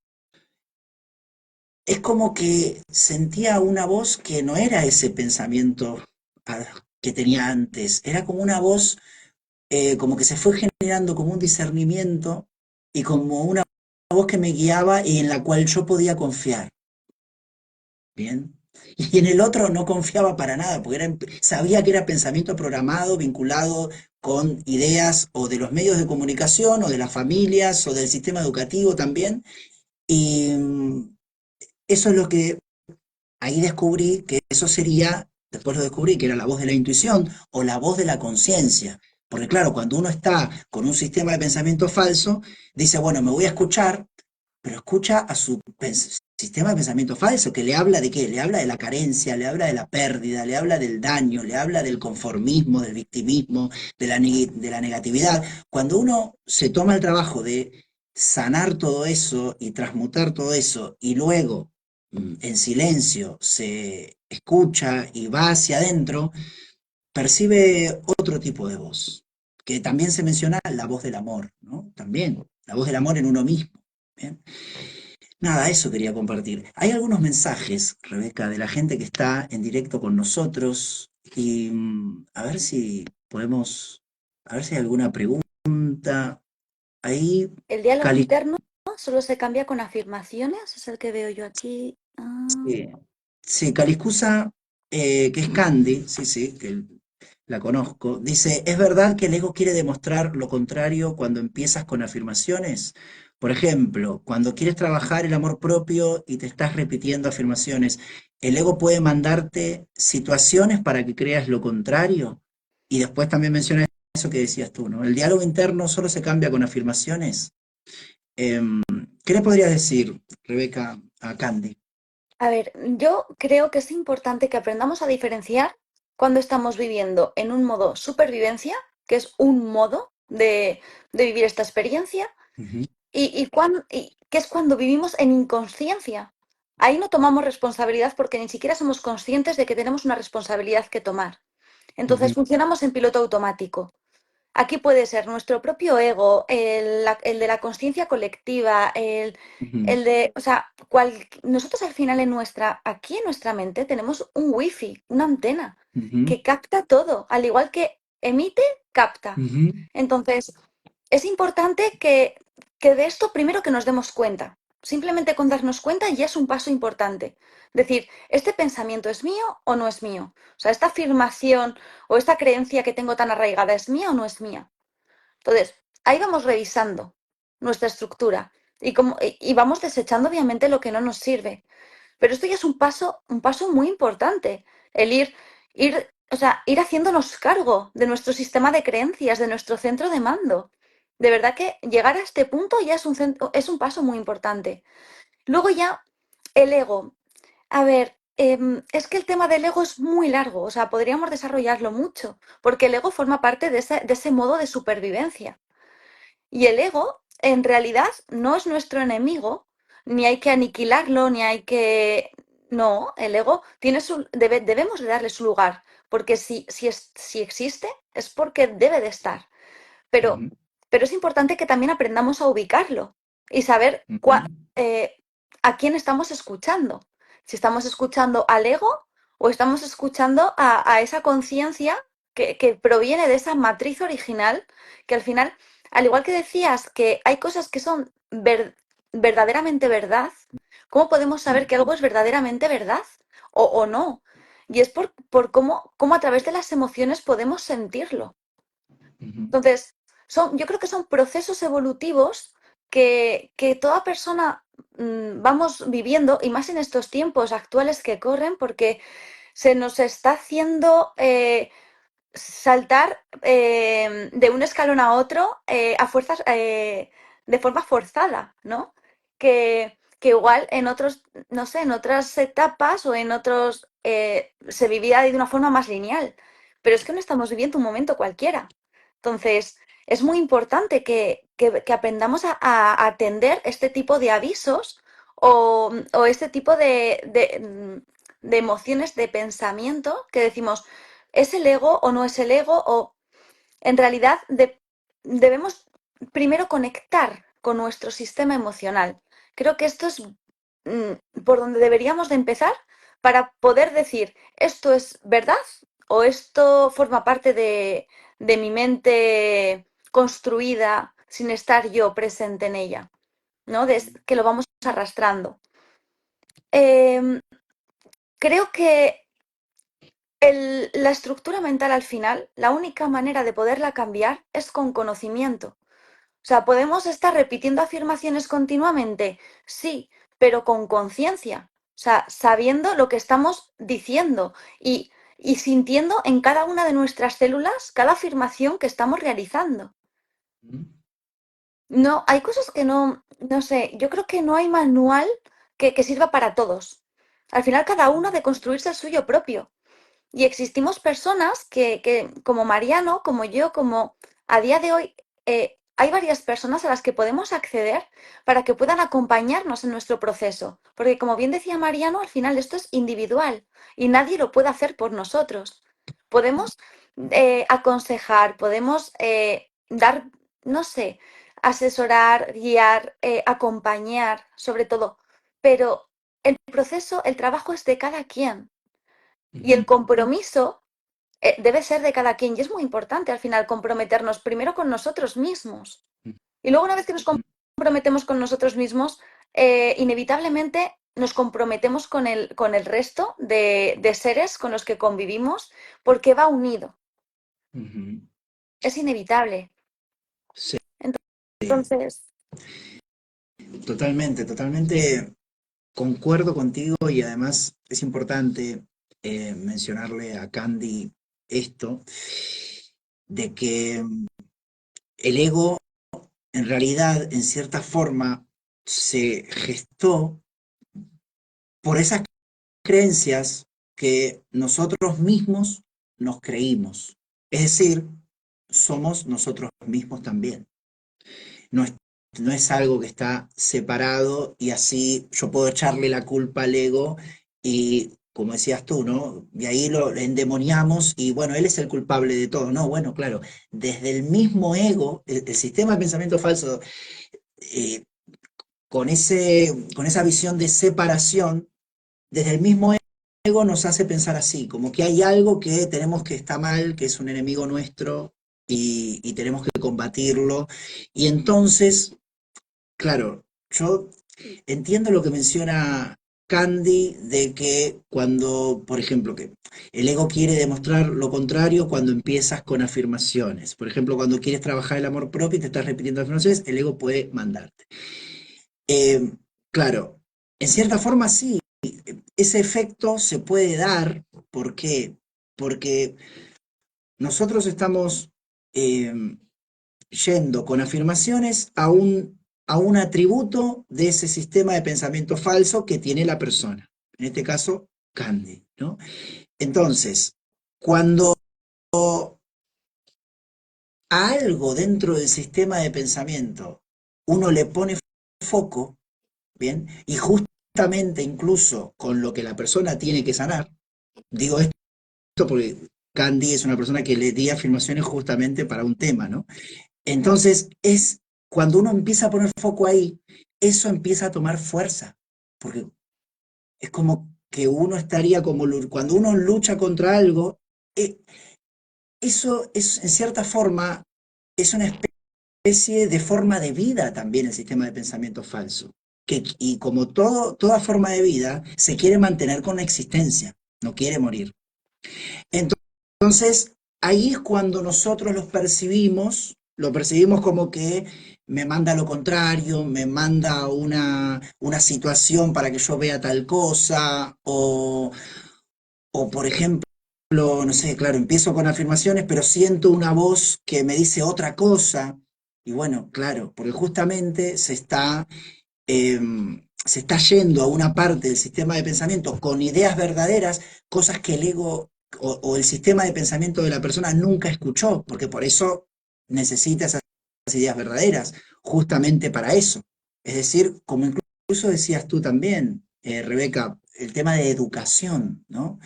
es como que sentía una voz que no era ese pensamiento ah, que tenía antes, era como una voz, como que se fue generando como un discernimiento y como una voz que me guiaba y en la cual yo podía confiar, ¿bien? Y en el otro no confiaba para nada, porque sabía que era pensamiento programado, vinculado con ideas o de los medios de comunicación o de las familias o del sistema educativo también. Y eso es lo que ahí descubrí que eso sería, después lo descubrí que era la voz de la intuición o la voz de la conciencia. Porque claro, cuando uno está con un sistema de pensamiento falso, dice, bueno, me voy a escuchar, pero escucha a su sistema de pensamiento falso, que le habla de qué, le habla de la carencia, le habla de la pérdida, le habla del daño, le habla del conformismo, del victimismo, de la negatividad. Cuando uno se toma el trabajo de sanar todo eso y transmutar todo eso y luego en silencio se escucha y va hacia adentro, percibe otro tipo de voz, que también se menciona la voz del amor, ¿no? También, la voz del amor en uno mismo. ¿Bien? Nada, eso quería compartir. Hay algunos mensajes, Rebeca, de la gente que está en directo con nosotros y a ver si podemos, a ver si hay alguna pregunta. Ahí, El diálogo Cali, interno solo se cambia con afirmaciones, es el que veo yo aquí. Ah, Sí, sí, Caliscusa, que es Candy, sí, sí, que la conozco, dice, ¿es verdad que el ego quiere demostrar lo contrario cuando empiezas con afirmaciones? Por ejemplo, cuando quieres trabajar el amor propio y te estás repitiendo afirmaciones, ¿el ego puede mandarte situaciones para que creas lo contrario? Y después también menciona eso que decías tú, ¿no? El diálogo interno solo se cambia con afirmaciones. ¿Qué le podrías decir, Rebeca, a Candy? a ver, yo creo que es importante que aprendamos a diferenciar cuando estamos viviendo en un modo supervivencia, que es un modo de vivir esta experiencia, Ujú, y que es cuando vivimos en inconsciencia. Ahí no tomamos responsabilidad porque ni siquiera somos conscientes de que tenemos una responsabilidad que tomar. Entonces ujú, funcionamos en piloto automático. Aquí puede ser nuestro propio ego, el de la conciencia colectiva, ujú, el de, o sea, nosotros al final aquí en nuestra mente tenemos un wifi, una antena, ujú, que capta todo, al igual que emite, capta. ujú, Entonces, es importante que de esto primero que nos demos cuenta. Simplemente con darnos cuenta ya es un paso importante. Decir, ¿este pensamiento es mío o no es mío? O sea, esta afirmación o esta creencia que tengo tan arraigada, ¿es mía o no es mía? Entonces, ahí vamos revisando nuestra estructura y vamos desechando obviamente lo que no nos sirve. Pero esto ya es un paso muy importante, el o sea, ir haciéndonos cargo de nuestro sistema de creencias, de nuestro centro de mando. De verdad que llegar a este punto ya es un paso muy importante. Luego ya el ego. A ver, es que el tema del ego es muy largo, o sea, podríamos desarrollarlo mucho, porque el ego forma parte de ese modo de supervivencia. Y el ego, en realidad, no es nuestro enemigo, ni hay que aniquilarlo, ni hay que... No, el ego debemos de darle su lugar, porque si existe es porque debe de estar. Pero, ujú, pero es importante que también aprendamos a ubicarlo y saber ujú, eh, a quién estamos escuchando. Si estamos escuchando al ego o estamos escuchando a esa conciencia que proviene de esa matriz original, que al final, al igual que decías que hay cosas que son verdaderamente verdad, ¿cómo podemos saber que algo es verdaderamente verdad o no? Y es por cómo a través de las emociones podemos sentirlo. ujú, Entonces, yo creo que son procesos evolutivos que toda persona vamos viviendo, y más en estos tiempos actuales que corren, porque se nos está haciendo saltar de un escalón a otro a fuerzas, de forma forzada, ¿no? Que igual en otros, no sé, en otras etapas o en otros se vivía de una forma más lineal, pero es que no estamos viviendo un momento cualquiera. Entonces, es muy importante que aprendamos a atender este tipo de avisos o este tipo de emociones, de pensamiento que decimos, ¿es el ego o no es el ego? O en realidad debemos primero conectar con nuestro sistema emocional. Creo que esto es por donde deberíamos de empezar para poder decir, ¿esto es verdad o esto forma parte de mi mente construida sin estar yo presente en ella? ¿No? Que lo vamos arrastrando. Em, Creo que la estructura mental al final, la única manera de poderla cambiar es con conocimiento. O sea, podemos estar repitiendo afirmaciones continuamente, sí, pero con conciencia. O sea, sabiendo lo que estamos diciendo y sintiendo en cada una de nuestras células cada afirmación que estamos realizando. ujú, No, hay cosas que no sé, yo creo que no hay manual que sirva para todos. Al final cada uno ha de construirse el suyo propio. Y existimos personas como Mariano, como yo, como a día de hoy, hay varias personas a las que podemos acceder para que puedan acompañarnos en nuestro proceso. Porque como bien decía Mariano, al final esto es individual y nadie lo puede hacer por nosotros. Podemos aconsejar, podemos dar, no sé, asesorar, guiar, acompañar, sobre todo, pero el proceso, el trabajo es de cada quien. Y el ujú, compromiso debe ser de cada quien. Y es muy importante al final comprometernos primero con nosotros mismos. Y luego una vez que nos ujú. comprometemos con nosotros mismos, inevitablemente nos comprometemos con el resto de seres con los que convivimos porque va unido, Ujú. es inevitable. Sí, Entonces, totalmente, totalmente concuerdo contigo y además es importante mencionarle a Candy esto, de que el ego en realidad, en cierta forma, se gestó por esas creencias que nosotros mismos nos creímos. Es decir, somos nosotros mismos también. No es, no es algo que está separado y así yo puedo echarle la culpa al ego y, como decías tú, ¿no? Y ahí lo endemoniamos y bueno, él es el culpable de todo. No, bueno, claro, desde el mismo ego, el sistema de pensamiento falso, eh, con esa visión de separación, desde el mismo ego nos hace pensar así, como que hay algo que tenemos que está mal, que es un enemigo nuestro y tenemos que combatirlo. Y entonces, claro, yo entiendo lo que menciona Candy de que cuando, por ejemplo, que el ego quiere demostrar lo contrario cuando empiezas con afirmaciones. Por ejemplo, cuando quieres trabajar el amor propio y te estás repitiendo afirmaciones, el ego puede mandarte. Eh, claro, en cierta forma sí, ese efecto se puede dar. ¿Por qué? Porque nosotros estamos eh, yendo con afirmaciones a un atributo de ese sistema de pensamiento falso que tiene la persona. En este caso, Candy, ¿no? Entonces, cuando a algo dentro del sistema de pensamiento uno le pone foco, ¿bien? Y justamente incluso con lo que la persona tiene que sanar, digo esto porque Candy es una persona que le di afirmaciones justamente para un tema, ¿no? Entonces, es cuando uno empieza a poner foco ahí, eso empieza a tomar fuerza, porque es como que uno estaría como, cuando uno lucha contra algo, eh, eso es, en cierta forma, es una especie de forma de vida también el sistema de pensamiento falso. Y como toda forma de vida, se quiere mantener con la existencia, no quiere morir. Entonces, ahí es cuando nosotros los percibimos, lo percibimos como que me manda lo contrario, me manda una situación para que yo vea tal cosa, o por ejemplo, no sé, claro, empiezo con afirmaciones, pero siento una voz que me dice otra cosa. Y bueno, claro, porque justamente eh, se está yendo a una parte del sistema de pensamiento con ideas verdaderas, cosas que el ego o el sistema de pensamiento de la persona nunca escuchó, porque por eso necesita esas ideas verdaderas, justamente para eso. Es decir, como incluso decías tú también, Rebeca, el tema de educación, ¿no?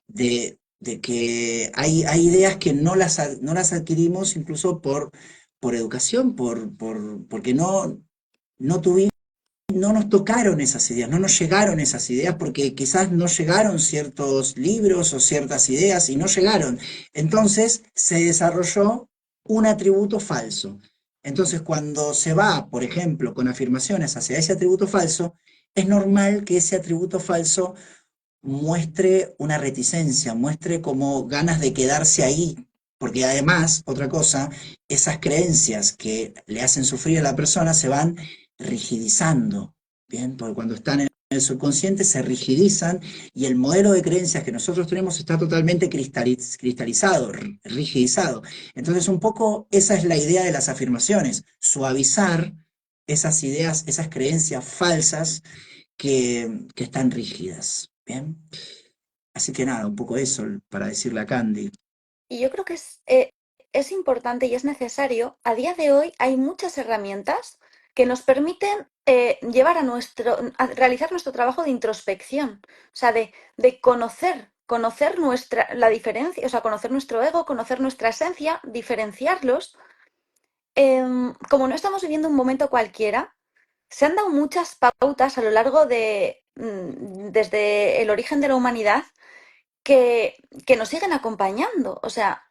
De que hay ideas que no las adquirimos incluso por educación, porque no tuvimos, no nos tocaron esas ideas, no nos llegaron esas ideas porque quizás no llegaron ciertos libros o ciertas ideas y no llegaron. Entonces se desarrolló un atributo falso. Entonces cuando se va, por ejemplo, con afirmaciones hacia ese atributo falso, es normal que ese atributo falso muestre una reticencia, muestre como ganas de quedarse ahí, porque además, otra cosa, esas creencias que le hacen sufrir a la persona se van rigidizando, ¿bien? Porque cuando están en el subconsciente se rigidizan y el modelo de creencias que nosotros tenemos está totalmente cristalizado, rigidizado. Entonces, un poco esa es la idea de las afirmaciones, suavizar esas ideas, esas creencias falsas que están rígidas. Bien. Así que nada, un poco eso para decirle a Candy. y yo creo que es importante y es necesario. A día de hoy hay muchas herramientas que nos permiten llevar a realizar nuestro trabajo de introspección, o sea, de conocer la diferencia, o sea, conocer nuestro ego, conocer nuestra esencia, diferenciarlos. Como no estamos viviendo un momento cualquiera, se han dado muchas pautas a lo largo desde el origen de la humanidad que nos siguen acompañando. O sea,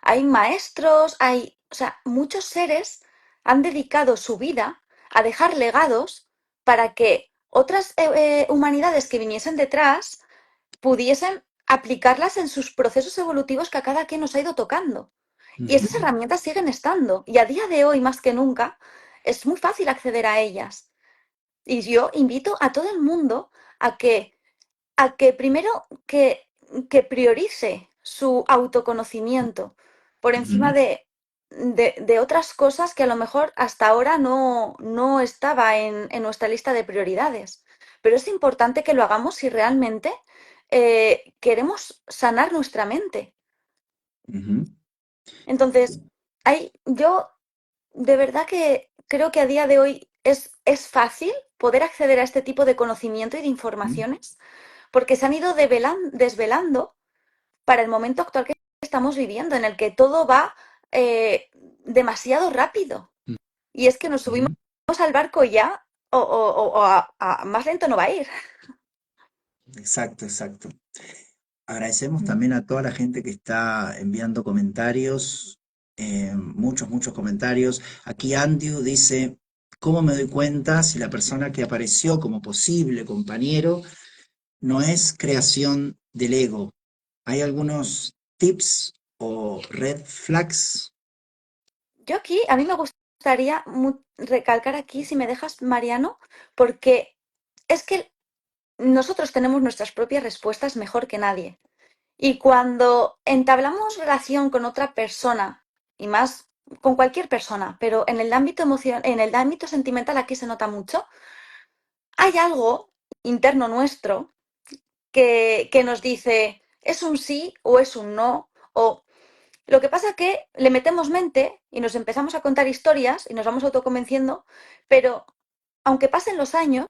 hay maestros, o sea, muchos seres han dedicado su vida a dejar legados para que otras humanidades que viniesen detrás pudiesen aplicarlas en sus procesos evolutivos que a cada quien nos ha ido tocando. Y esas Ujú, herramientas siguen estando. Y a día de hoy, más que nunca, es muy fácil acceder a ellas. Y yo invito a todo el mundo a que, primero que priorice su autoconocimiento por encima ujú, de otras cosas que a lo mejor hasta ahora no estaba en nuestra lista de prioridades. Pero es importante que lo hagamos si realmente queremos sanar nuestra mente. ujú. Entonces, yo de verdad que creo que a día de hoy es fácil poder acceder a este tipo de conocimiento y de Ujú. informaciones porque se han ido desvelando para el momento actual que estamos viviendo, en el que todo va demasiado rápido. Y es que nos subimos Ujú. al barco ya o más lento no va a ir. Exacto, exacto. Agradecemos también a toda la gente que está enviando comentarios, muchos, muchos comentarios. Aquí Andrew dice, ¿cómo me doy cuenta si la persona que apareció como posible compañero no es creación del ego? ¿Hay algunos tips o red flags? Yo aquí, a mí me gustaría recalcar aquí, si me dejas, Mariano, porque es que nosotros tenemos nuestras propias respuestas mejor que nadie. Y cuando entablamos relación con otra persona, y más con cualquier persona, pero en el ámbito en el ámbito sentimental aquí se nota mucho, hay algo interno nuestro que nos dice es un sí o es un no, o lo que pasa es que le metemos mente y nos empezamos a contar historias y nos vamos autoconvenciendo, pero aunque pasen los años,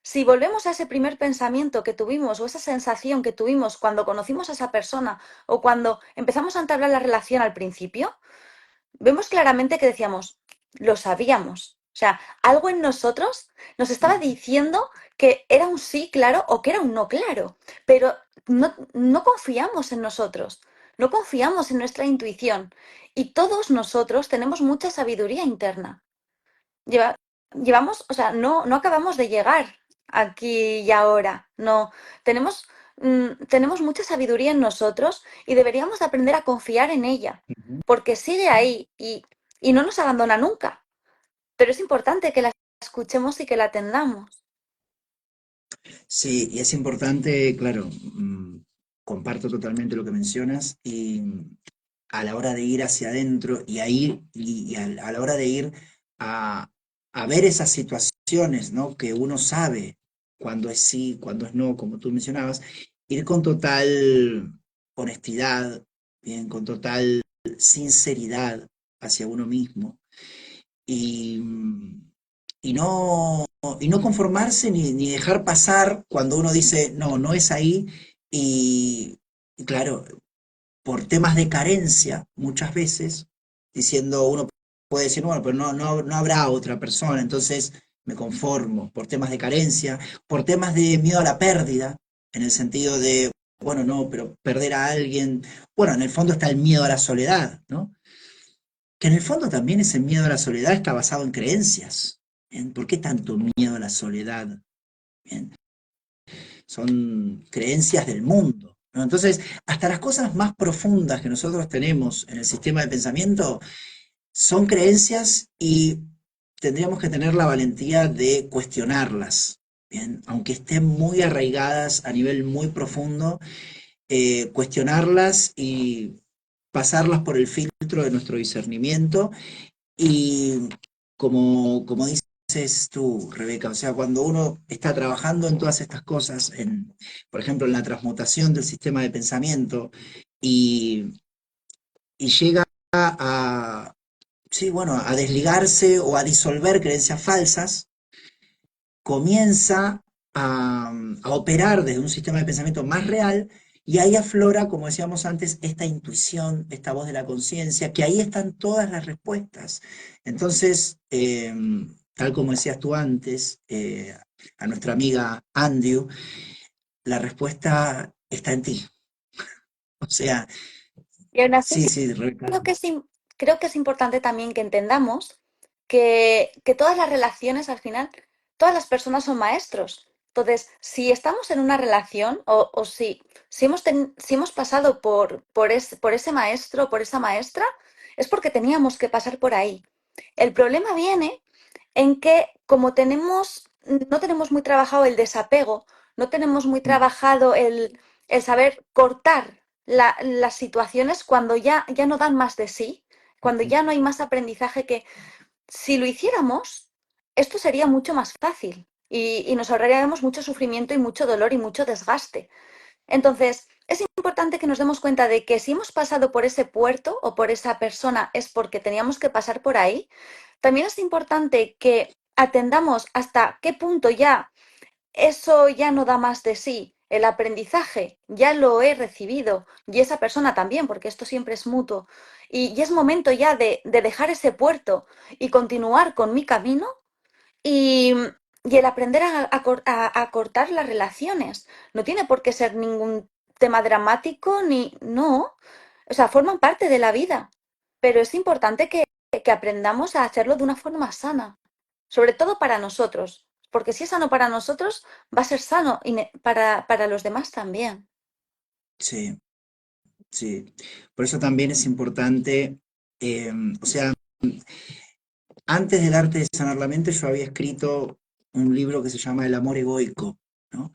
si volvemos a ese primer pensamiento que tuvimos o esa sensación que tuvimos cuando conocimos a esa persona o cuando empezamos a entablar la relación al principio, vemos claramente que decíamos, lo sabíamos. O sea, algo en nosotros nos estaba diciendo que era un sí claro o que era un no claro, pero no confiamos en nosotros, no confiamos en nuestra intuición y todos nosotros tenemos mucha sabiduría interna. Lleva- llevamos, o sea, no acabamos de llegar aquí y ahora, no. Tenemos, tenemos mucha sabiduría en nosotros y deberíamos de aprender a confiar en ella, Ujú. porque sigue ahí y no nos abandona nunca. Pero es importante que la escuchemos y que la atendamos. Sí, y es importante, claro, comparto totalmente lo que mencionas y a la hora de ir hacia adentro y a la hora de ir a, a ver esas situaciones, ¿no? Que uno sabe cuándo es sí, cuándo es no, como tú mencionabas, ir con total honestidad, bien, con total sinceridad hacia uno mismo y, y no conformarse ni dejar pasar cuando uno dice, no, no es ahí. Y claro, por temas de carencia, muchas veces, diciendo, uno puede decir, bueno, pero no habrá otra persona, entonces me conformo, por temas de carencia, por temas de miedo a la pérdida, en el sentido de, bueno, no, pero perder a alguien, bueno, en el fondo está el miedo a la soledad, ¿no? Que en el fondo también ese miedo a la soledad está basado en creencias. ¿Bien? ¿Por qué tanto miedo a la soledad? ¿Bien? Son creencias del mundo, ¿no? Entonces, hasta las cosas más profundas que nosotros tenemos en el sistema de pensamiento son creencias y tendríamos que tener la valentía de cuestionarlas, ¿bien? Aunque estén muy arraigadas a nivel muy profundo, cuestionarlas y pasarlas por el filtro de nuestro discernimiento y como dices tú, Rebeca, o sea, cuando uno está trabajando en todas estas cosas, por ejemplo, en la transmutación del sistema de pensamiento, y, y llega a, sí, bueno, a desligarse o a disolver creencias falsas, comienza a operar desde un sistema de pensamiento más real y ahí aflora, como decíamos antes, esta intuición, esta voz de la conciencia, que ahí están todas las respuestas. Entonces, tal como decías tú antes, a nuestra amiga Andrew, la respuesta está en ti. O sea, Y aún así, sí, sí, Rebeca. creo que es, creo que es importante también que entendamos que todas las relaciones al final, todas las personas son maestros. Entonces, si estamos en una relación o si hemos pasado por ese maestro o por esa maestra, es porque teníamos que pasar por ahí. El problema viene en que como no tenemos muy trabajado el desapego, no tenemos muy trabajado el saber cortar las situaciones cuando ya no dan más de sí, cuando ya no hay más aprendizaje que si lo hiciéramos, esto sería mucho más fácil y nos ahorraríamos mucho sufrimiento y mucho dolor y mucho desgaste. Entonces, es importante que nos demos cuenta de que si hemos pasado por ese puerto o por esa persona es porque teníamos que pasar por ahí. También es importante que atendamos hasta qué punto ya eso ya no da más de sí. El aprendizaje ya lo he recibido y esa persona también, porque esto siempre es mutuo. Y es momento ya de dejar ese puerto y continuar con mi camino y, y el aprender a cortar las relaciones. No tiene por qué ser ningún tema dramático ni no. O sea, forman parte de la vida. Pero es importante que aprendamos a hacerlo de una forma sana, sobre todo para nosotros. Porque si es sano para nosotros, va a ser sano y para los demás también. Sí, sí. Por eso también es importante, o sea, antes del arte de sanar la mente, yo había escrito un libro que se llama El amor egoico, ¿no?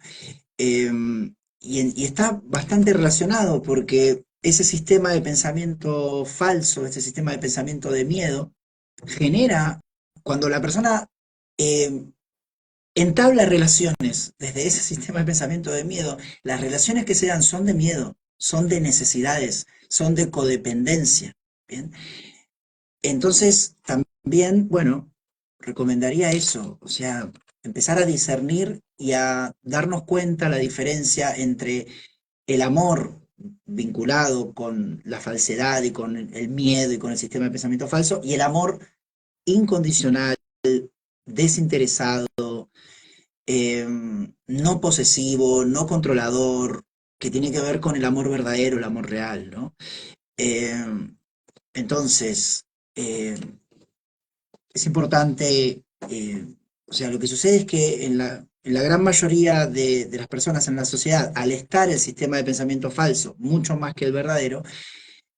Y está bastante relacionado porque ese sistema de pensamiento falso, ese sistema de pensamiento de miedo, genera, cuando la persona em, entabla relaciones desde ese sistema de pensamiento de miedo, las relaciones que se dan son de miedo, son de necesidades, son de codependencia. ¿Bien? Entonces, también, bueno, recomendaría eso, o sea, empezar a discernir y a darnos cuenta la diferencia entre el amor vinculado con la falsedad y con el miedo y con el sistema de pensamiento falso y el amor incondicional, desinteresado, no posesivo, no controlador, que tiene que ver con el amor verdadero, el amor real, ¿no? Eh, entonces, eh, es importante, o sea, lo que sucede es que en la gran mayoría de las personas en la sociedad, al estar el sistema de pensamiento falso mucho más que el verdadero,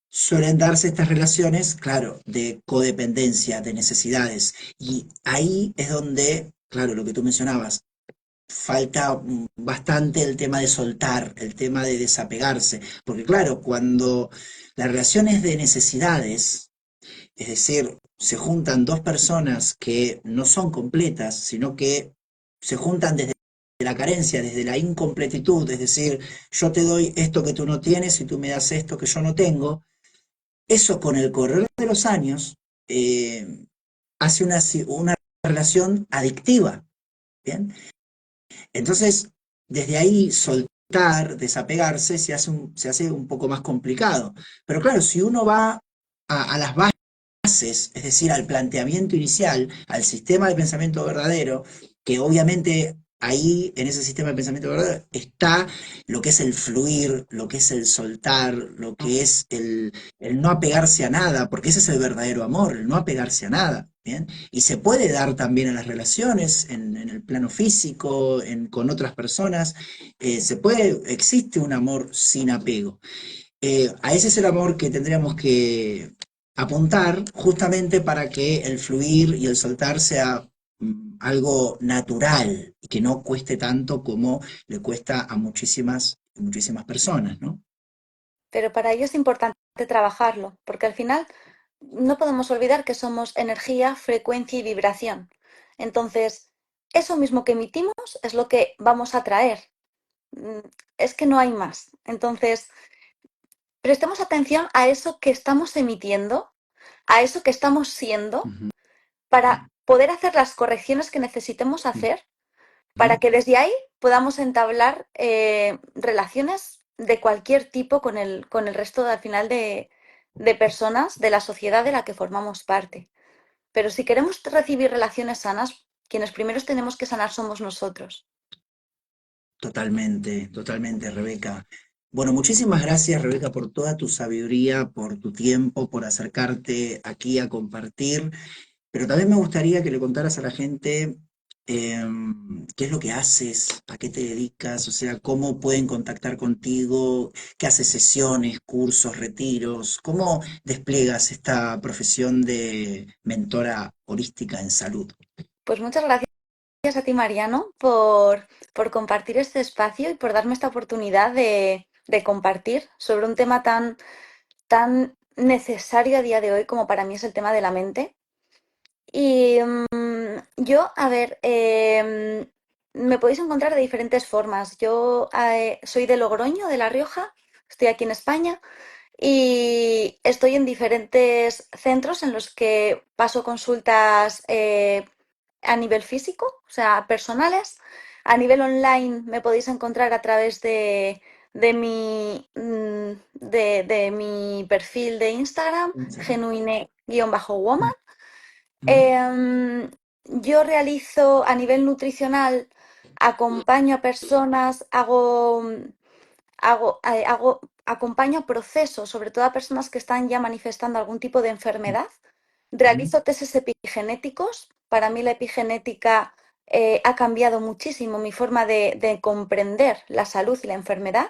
suelen darse estas relaciones, claro, de codependencia, de necesidades. Y ahí es donde, claro, lo que tú mencionabas, falta bastante el tema de soltar, el tema de desapegarse. Porque claro, cuando las relaciones de necesidades, es decir, se juntan dos personas que no son completas, sino que se juntan desde la carencia, desde la incompletitud, es decir, yo te doy esto que tú no tienes y tú me das esto que yo no tengo, eso con el correr de los años hace una relación adictiva, ¿bien? Entonces, desde ahí soltar, desapegarse, se hace un poco más complicado. Pero claro, si uno va a las bases, es decir, al planteamiento inicial, al sistema de pensamiento verdadero, que obviamente ahí, en ese sistema de pensamiento verdadero, está lo que es el fluir, lo que es el soltar, lo que es el no apegarse a nada, porque ese es el verdadero amor, el no apegarse a nada. ¿Bien? Y se puede dar también en las relaciones, en el plano físico, con otras personas. Existe un amor sin apego. A ese es el amor que tendríamos que apuntar justamente para que el fluir y el soltar sea algo natural y que no cueste tanto como le cuesta a muchísimas personas, ¿no? Pero para ello es importante trabajarlo, porque al final no podemos olvidar que somos energía, frecuencia y vibración. Entonces, eso mismo que emitimos es lo que vamos a traer. Mm, Es que no hay más. Entonces, prestemos atención a eso que estamos emitiendo, a eso que estamos siendo, Ujú, para poder hacer las correcciones que necesitemos hacer, para ujú. que desde ahí podamos entablar relaciones de cualquier tipo con el resto al final de personas de la sociedad de la que formamos parte. Pero si queremos recibir relaciones sanas, quienes primeros tenemos que sanar somos nosotros. Totalmente, totalmente, Rebeca. Bueno, muchísimas gracias, Rebeca, por toda tu sabiduría, por tu tiempo, por acercarte aquí a compartir. Pero también me gustaría que le contaras a la gente qué es lo que haces, a qué te dedicas, o sea, cómo pueden contactar contigo, qué haces sesiones, cursos, retiros, cómo despliegas esta profesión de mentora holística en salud. Pues muchas gracias a ti, Mariano, por compartir este espacio y por darme esta oportunidad de compartir sobre un tema tan necesario a día de hoy como para mí es el tema de la mente. Y yo, a ver, me podéis encontrar de diferentes formas. Yo soy de Logroño, de La Rioja, estoy aquí en España y estoy en diferentes centros en los que paso consultas a nivel físico, o sea, personales. A nivel online me podéis encontrar a través de mi perfil de Instagram, Instagram. genuine-woman. Mm, Em, yo realizo a nivel nutricional, acompaño a personas, acompaño procesos, sobre todo a personas que están ya manifestando algún tipo de enfermedad. mm, Realizo testes epigenéticos. Para mí la epigenética ha cambiado muchísimo mi forma de comprender la salud y la enfermedad.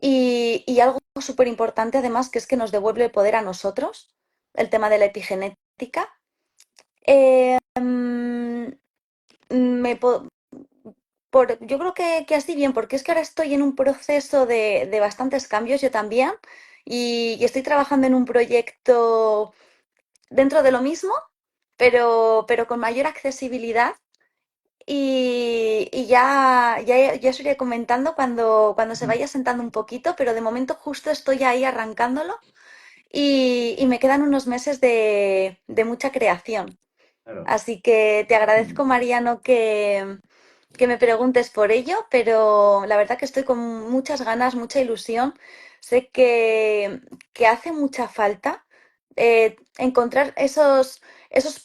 Y algo súper importante además que es que nos devuelve el poder a nosotros, el tema de la epigenética. Em, me po- yo creo que así bien, porque es que ahora estoy en un proceso de bastantes cambios yo también y estoy trabajando en un proyecto dentro de lo mismo, pero con mayor accesibilidad y ya os iré comentando cuando se mm, vaya sentando un poquito, pero de momento justo estoy ahí arrancándolo y me quedan unos meses de mucha creación. claro. Así que te agradezco, Mariano, que me preguntes por ello, pero la verdad que estoy con muchas ganas, mucha ilusión. Sé que hace mucha falta encontrar esos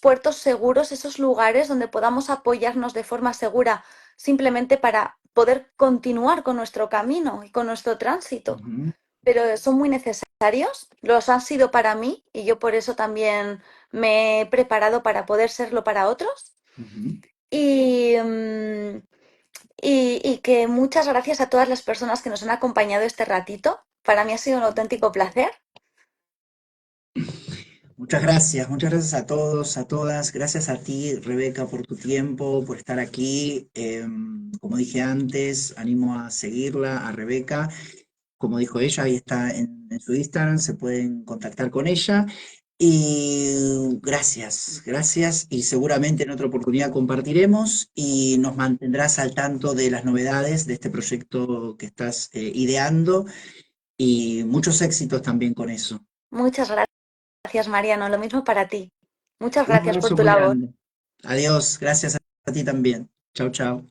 puertos seguros, esos lugares donde podamos apoyarnos de forma segura, simplemente para poder continuar con nuestro camino y con nuestro tránsito. Ujú, Pero son muy necesarios, los han sido para mí y yo por eso también me he preparado para poder serlo para otros. ujú. Y, y que muchas gracias a todas las personas que nos han acompañado este ratito. Para mí ha sido un auténtico placer. Muchas gracias a todos, a todas. Gracias a ti, Rebeca, por tu tiempo, por estar aquí. Como dije antes, animo a seguirla, a Rebeca. Como dijo ella, ahí está en su Instagram, se pueden contactar con ella. Y gracias, gracias. Y seguramente en otra oportunidad compartiremos y nos mantendrás al tanto de las novedades de este proyecto que estás ideando y muchos éxitos también con eso. Muchas gracias, Mariano. Lo mismo para ti. Muchas Un gracias por abrazo tu muy labor. grande. Adiós, gracias a ti también. Chau, chau.